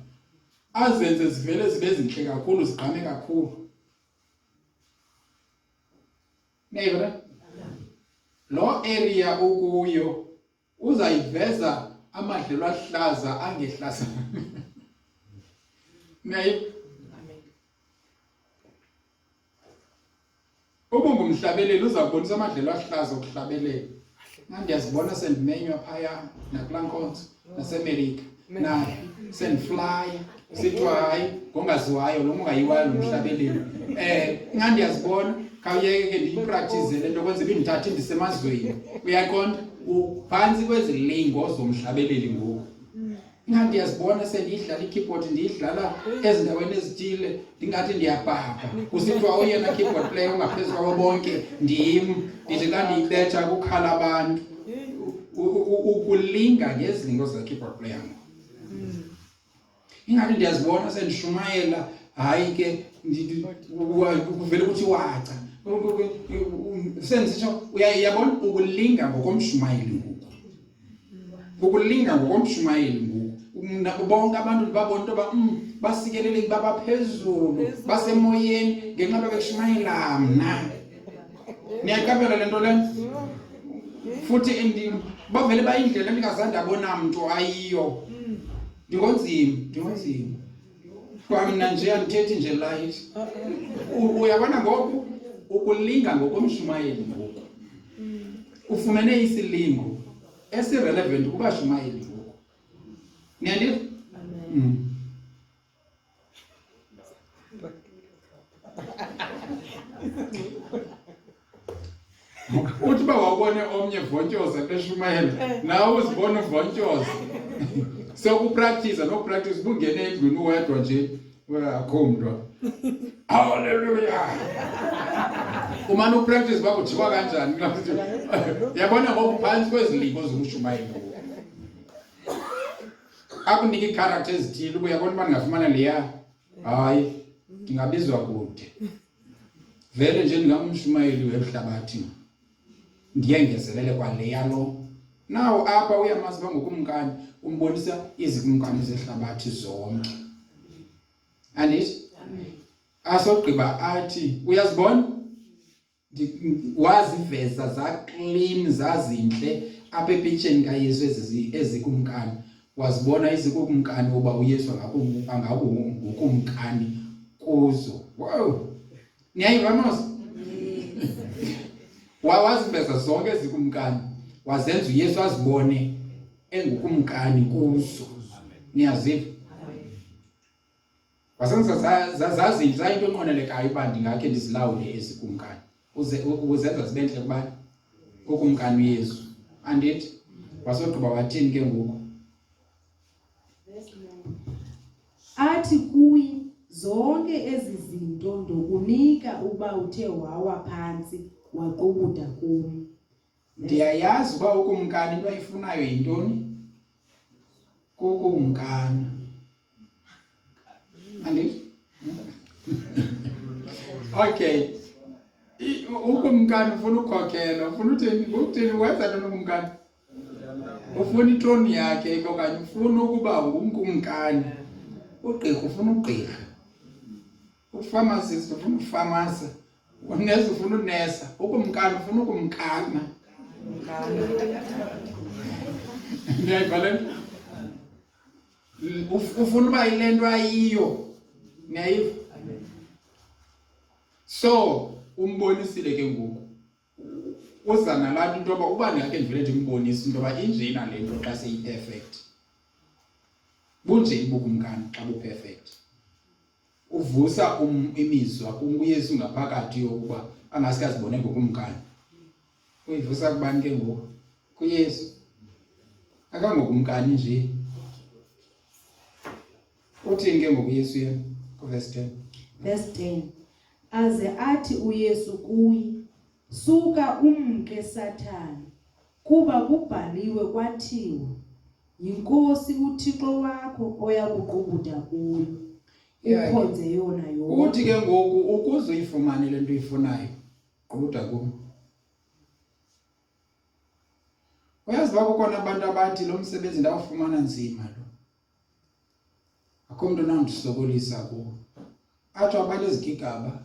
Azenze zivele zibe zinhle kakhulu, zigqame kakhulu. Neighbor, lo area ukuyo uzayiveza amadlelo ahlaza angehlaza. Neighbor, ubungumhlabeleli uzabonisa amadlelo ahlaza okuhlabelela. Ndiyazibona sendimenywa phaya nakulankonzo naseMelika na sendiflya sithiwa hayi ngongaziwayo lo ungayiwayo nomhlabeleli. Ndiyazibona khawuyeke ke ndiyipractice le nto kwenza ibindithathe ndisemazweni. Uyaqonda uphantsi kwezilingo zomhlabeleli ngoku. Ndiyazibona sendiyidlala ikeyboard ndiyidlala ezindaweni ezithile ndingathi ndiyabhabha. Kusithiwa oyena keyboard player ongaphezulu kwabo bonke ndim. Ndithi xa ndiyibetha kukhala abantu. Ukulinga ngezilingo ze-keyboard player. Ingathi ndiyazibona sendishumayela hayi ke kuvele ukuthi waca. Sendisitsho uyabona ukulinga ngokomshumayeli ngoku. Ukulinga ngokomshumayeli ngoku. Nabo bonke abantu ndibabona into yoba basikelele babaphezulu basemoyeni ngenxa yoba bekushumayela mna. Niyayikapela le nto le? Futhi bavele bayindlela endingazange ndabona mntu ayiyo. Ndikonzima. Kwamna nje andithethi nje light. Uyabona ngoku ukulinga ngokomshumayeli ngoku. Ufumene isilingo esirelevant kubashumayeli ngoku. Niyandiva? Uthi ba wabone omnye vontyoza beshumayela nawe uzibona uvontshoza. So upractice nokupractice ubungene endlwini uwedwa nje akho mntu. Hallelujah. Umane upractice bakuthiwa kanjani? Yabona ngoku phantsi kwezilingo zomshumayeli ngoku. Akunika ii-character ezithile uyabona uba ndingafumana leya. Hayi ndingabizwa kude. Vele nje ndingamshumayeli wehlabathi. Ndiyengezelele kwaleya lo. Now apha uyamazi uba ngokumkani umbonisa izikumkani zehlabathi zonke. Andithi? Asogqiba athi uyazibona? Waziveza zaclean zazinhle apha epitsheni kaYesu ezikumkani. Wazibona izikumkani uba uYesu angakumkani kuzo. Wow. Niyayiva? Waziveza zonke ezikumkani. Wazenza uYesu azibone engukumkani kuzo. Niyaziva? Wasenza zazinhle into enqwenelekayo uba ndingakhe ndizilawule ezikumkani. Uzenza zibe ntle kubani? Kukumkani uYesu. Andithi? Wasogqiba wathini ke ngoku? Athi kuye zonke ezi zinto ndokunika uba uthe wawa phantsi waqubuda kum. Ndiyayazi uba ukumkani into ayifunayo yintoni? Kukumkani. Andithi? Okay. Ukumkani ufuna ukukhokhela, ufuna uthini wenza ntoni ukumkani? Ufuna itroni yakhe okanye ufuna ukuba ngumkumkani. Ugqirha ufuna ugqirha. Ufamacist ufuna ufamasa. Unesi ufuna unesa. Ukumkani ufuna ukumkana. Niyayivalela? Ufuna uba yile nto ayiyo. Niyayiva? So umbonisile ke ngoku. Uza nalapha into yoba uba ndingakhe ndivele ndimbonise into yoba injena le nto xa seyi-perfect. Bunje ubukumkani xa bu-perfect. Uvusa imizwa kuYesu ngaphakathi yokuba angaske azibone ngokumkani. Uyivusa kubani ke ngoku? KuYesu. Akangokumkani nje. Uthini ke ngoku Yesu yena ku-verse 10? Verse 10. Aze athi uYesu kuye, suka umke Sathane, kuba kubhaliwe kwathiwa, yiNkosi uThixo wakho oyakuqubuda kuyo, ukhonze yona yodwa. Uthi ke ngoku ukuze uyifumane le nto uyifunayo, qubuda kum. Uyazi uba kukhona abantu abathi lo msebenzi ndawufumana nzima lo. Akho mntu onandisokolisa kuwo. Athi abale izigigaba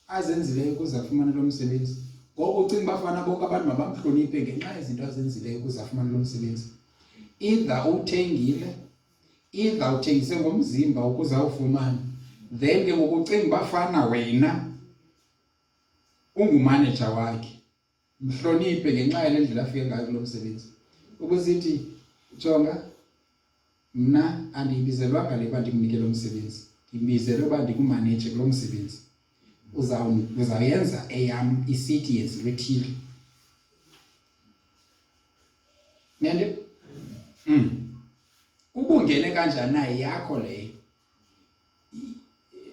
azenzileyo ukuze afumane lo msebenzi. Ngoku ucinga bafana bonke abantu mabamhloniphe ngenxa yezinto azenzileyo ukuze afumane lo msebenzi. Either uthengile, either uthengise ngomzimba ukuze awufumane. Then ke ngoku ucinga bafana wena ungumanager wakhe. Mhloniphe ngenxa yale ndlela afike ngayo lo msebenzi. Ukuzithi jonga mna andiyibizelwanga le bantu ndimnike lo msebenzi. Ndibizelwe uba ndikumanage kulo msebenzi. Uzawuyenza eyam isithi yenziwe thile. Nende? Ubungene kanjani naye yakho leyo.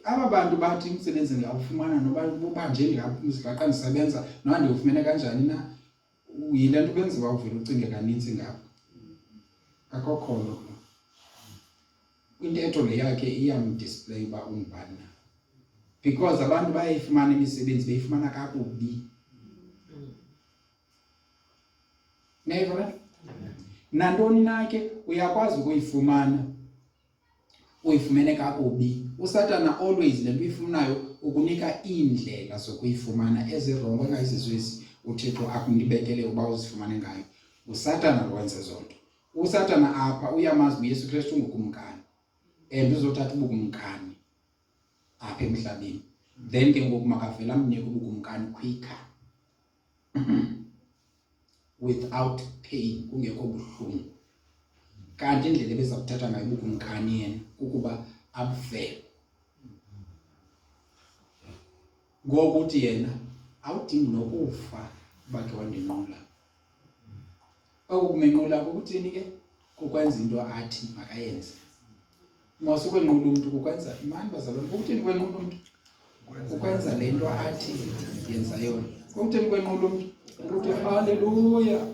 Aba bantu bathi umsebenzi ngiyawufumana noba uba nje ngapha ndisebenza noba ndiwufumene kanjani na, yile nto benziwa uvele ucinge kaninzi ngapha. Akokho lo. Intetho le yakhe iyamdisplay uba ungubani na. Because abantu bayayifumana imisebenzi beyifumana kakubi. Never. Nantoni na ke uyakwazi ukuyifumana uyifumene kakubi. USatana always le nto uyifunayo ukunika iindlela zokuyifumana ezirongo engayizizwisi uThixo akundibekele uba uzifumane ngayo. USatana lo wenza zonto. USatana apha uyamazi uYesu Kristu ungukumkani. Uzothatha ubukumkani apha emhlabeni. Then ke ngoku makavela amnike ubukumkani quicker. Without pain, kungekho buhlungu. Kanti indlela ebeza kuthatha ngayo ubukumkani yena ukuba abuvele. Ngokuthi yena awudingi nokufa bakhe wandinqula. Okukumenqula ukuthini ke? Kukwenza into athi makayenze. Mose ukwenqula umuntu kukwenza imani bazalwane. Ukuthini kwenqula umuntu? Ukwenza le nto athi yenza yona. Ukuthini kwenqula umuntu? Ukuthi haleluya.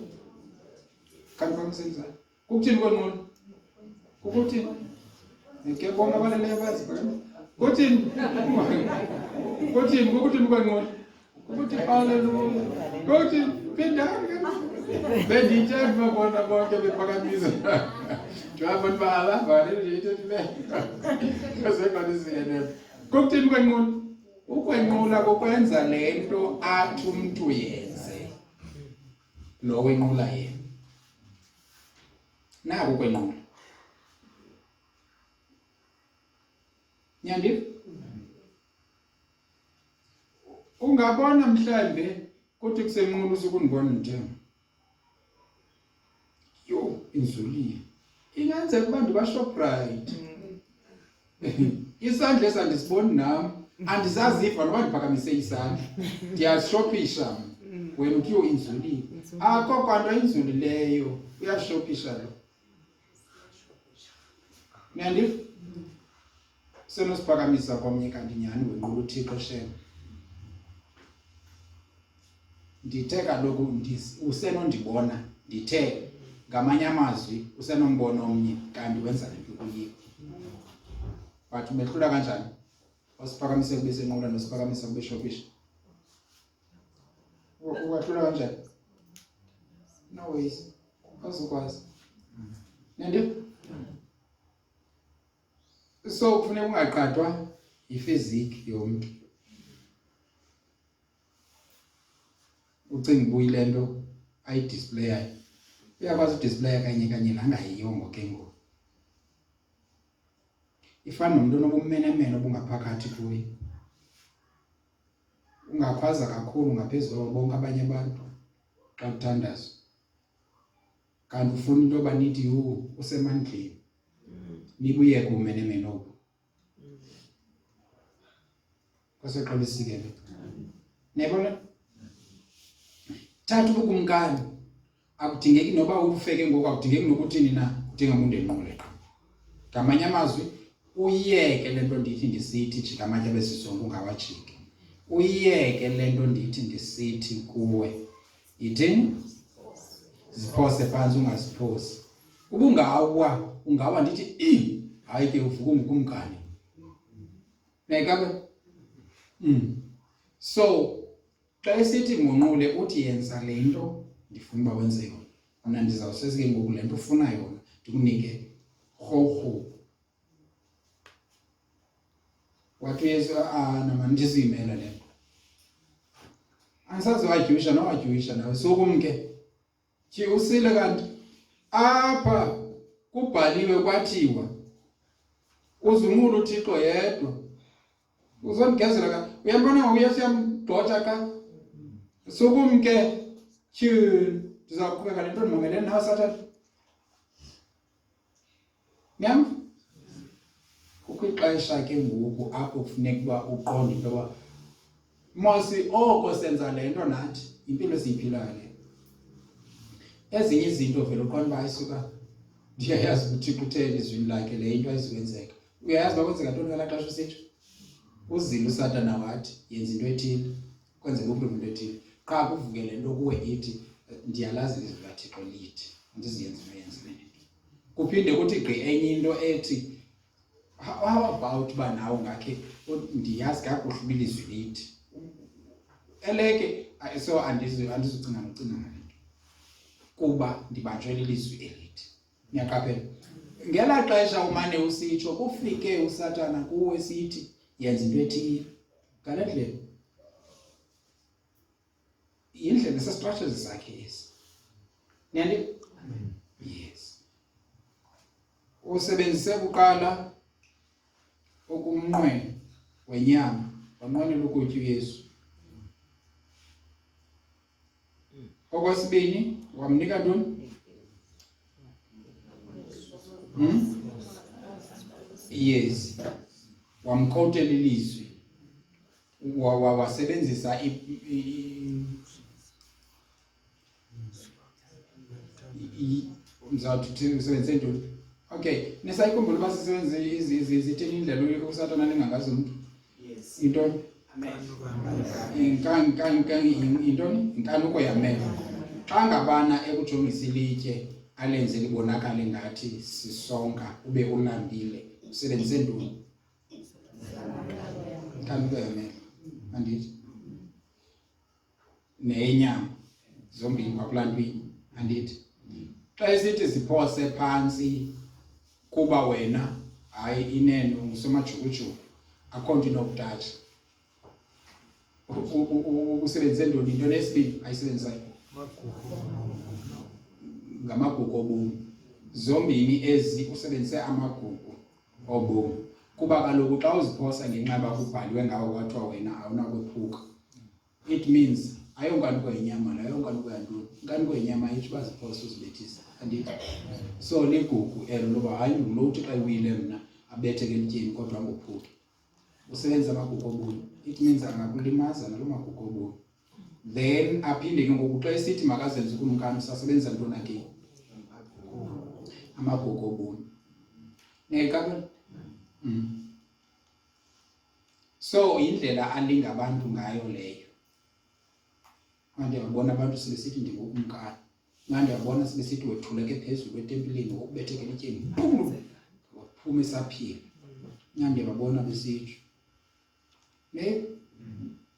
Kanti kwamsenza. Ukuthini kwenqula? Ukuthi ke bonke abaleleyo bazibona. Ukuthini? Ukuthini kwenqula? Ukuthi haleluya. Ukuthini phindani. Bendithe babona bonke bephakamisa. Abantu bahalava nje le. Kasekwalizene. Ukuthini kwenqula? Ukwenqula kokwenza le nto athi umuntu yenze. Lo wenqula yena. Naku kwenqula. Nyandi? Ungabona mhlambe kuthi kusenqula usukundibona nje. Yo, inzuliye. Ingenze kubantu baShoprite. Isandla esandisiboni nami. Andizaziva noba ndiphakamise isandla. Ndiyashopisha. Wena uthi yo inzuliye. Akho kwanto inzulileyo. Uyashopisha lo. Nyandi? Senosiphakamisa komnye kanti nyani wenqula uThixo shem. Ndithe kaloku usenondibona ndithe ngamanye amazwi usenombona omnye kanti wenza lento kuye. But umehlula kanjani? Wasiphakamise kube senqula nosiphakamisa kube shopisha. Wahlula kanjani? No ways. Azukwazi. Nende? So kufuneka ungaqathwa ifiziki yomuntu. Ucinga ubuyile nto ayidisplayayo. Uyakwazi udisplaya kanye langayiyongo ke ngoku. Ifana nomuntu onobumenemene obungaphakathi kuye. Ungakhwaza kakhulu ngaphezulu kwabo bonke abanye abantu xa uthandaza. Kanti ufuna into yoba nithi usemandleni. Nibuye kumenemene obu. Kwaseqalisike. Nebona? Thatha ubukumkani. Akudingeki noba ufeke ngoku akudingeki nokuthini na udinga umuntu enqule. Ngamanye amazwi uyiyeke lento ndithi ndisithi jika amatye besisonke ungawajiki. Uyiyeke lento ndithi ndisithi kuwe yithini ziphose phantsi ungaziphosi. Uba ungawa ndithi hayi ke uvuka ungukumkani nekabe. So xa esithi ngonqule uthi yenza le nto ndifuna uba wenze yona, mna ndizawusesike ngoku le nto ufuna yona ndikunike rhorho. Wathi uYesu nama ndizimela le nto. Angisazi wadyusha nowadyusha nawe sokumke. Tyhi usile kanti apha kubhaliwe kwathiwa uzumule uThixo yedwa. Uzondigezela ka. Uyambona ngokuYesu yamgxotha ka. Sokumke. Tyhi ndizawuqhubeka le nto ndimongeleni nawe Sathane. Nyam? Kukho ixesha ke ngoku apho kufuneka uba uqonde into yoba mosi oko senza le nto nathi impilo esiyiphilayo le. Ezinye izinto vele uqonda uba ayisuka ndiyayazi uThixo utheni izwini lakhe le into ayizukwenzeka. Uyayazi uba kwenzeka ntoni ngalaa xesha usitsho? Uzile uSatana wathi yenza into ethile kwenzeka umntu into ethile. Qha kuvuke le nto kuwe ithi ndiyalazi ilizwi likaThixo lithi andiziyenzi noyenzi le nto. Kuphinde kuthi gqi enye into ethi how about uba nawe ngakhe ndiyazi kakuhle uba ilizwi lithi. Eleke so andizucinga nocinga ngale nto kuba ndibanjwe lilizwi elithi. Niyaqaphela? Ngelaa xesha umane usitsho kufike uSatana kuwe sithi yenza into ethile. Ngale ndlela yindlela esestructures zakhe ezi. Niyandi? Yes. Usebenzise kuqala ukumnqwena wenyama, wanqwenela ukutya uYesu. Okwesibini wamnika ntoni? Yes. Wamkhotela ilizwi. Wasebenzisa mzawuthi usebenzise ntoni? Okay, nisayikhumbula uba sisebenze izithini indlela uSatana ningangazi umntu? Yes. Intoni? Intoni? Inkanuko yameva. Xa ngabana ekujongisa ilitye alenze libonakale ngathi sisonka ube ulambile usebenzise ntoni? Inkanuko yameva. Andithi? Neyenyama zombini kwakulantwini. Andithi? Xa isithi ziphose phantsi kuba wena hayi inene ungusomajukujuku akho nto inokutatsha. Usebenzise ntoni? Into nesibini ayisebenzisayo ngamagugu obomi. Zombini ezi usebenzise amagugu obomi kuba kaloku xa uziphosa ngenxeba kubhaliwe ngawo kwathiwa wena awunakwephuka. It means ayonkanuko yenyama la, ayonkanuko yantoni. Inkanuko yenyama yithi uba ziphose uzibethisa. Andithi? So ligugu elo loba hayi ngulo uthi xa iwile mna abetheke elityeni kodwa angophuki. Usebenzisa amagugu obomi. It means angakulimaza nalo magugu obomi. Then aphinde ke ngoku xa esithi makazenze ukumkani usasebenzisa ntoni again? Amagugu obomi. Neka so indlela alinga abantu ngayo leyo. Manje uyabona abantu sebesithi ndingokumkani. Manje uyabona sebesithi wethuleke phezulu kwetempileni ngokubetheka elityeni. Waphuma esaphila. Manje uyabona besithi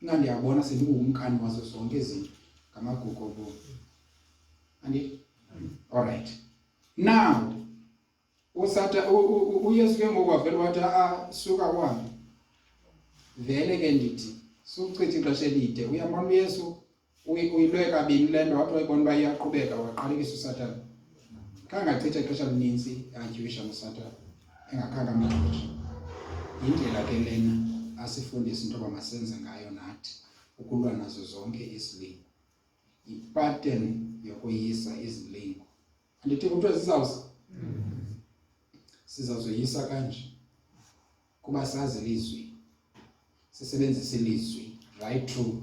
manje uyabona sendingumkani wazo zonke izinto ngamagugu obomi. Andithi? All right. Now uYesu ke ngoku wavela wathi suka kwami. Vele ke ndithi sukuchitha ixesha elide. Uyambona uYesu uyilwe kabini le nto wathi wayibona uba iyaqhubeka waqalekisa uSatana. Kangachitha ixesha elinintsi atywisha noSatana engakhange amxhoshe. Yindlela ke lena asifundisa into yoba masenze ngayo nathi ukulwa nazo zonke izilingo. Ipattern yokoyisa izilingo. Andithi kuthiwe sizawusa? Sizazoyisa kanje kuba sazi ilizwi. Sisebenzise ilizwi right through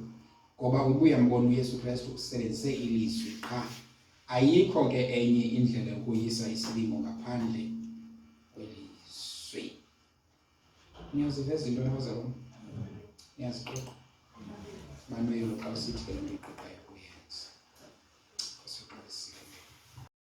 ngoba ubuya mbona uYesu Kristu usebenzise ilizwi qha. Ayikho ke enye indlela yokoyisa isilingo ngaphandle kwelizwi. Niyaziveza into nabazalwane. Niyaziqoqa. Manuel xa usithi ke lo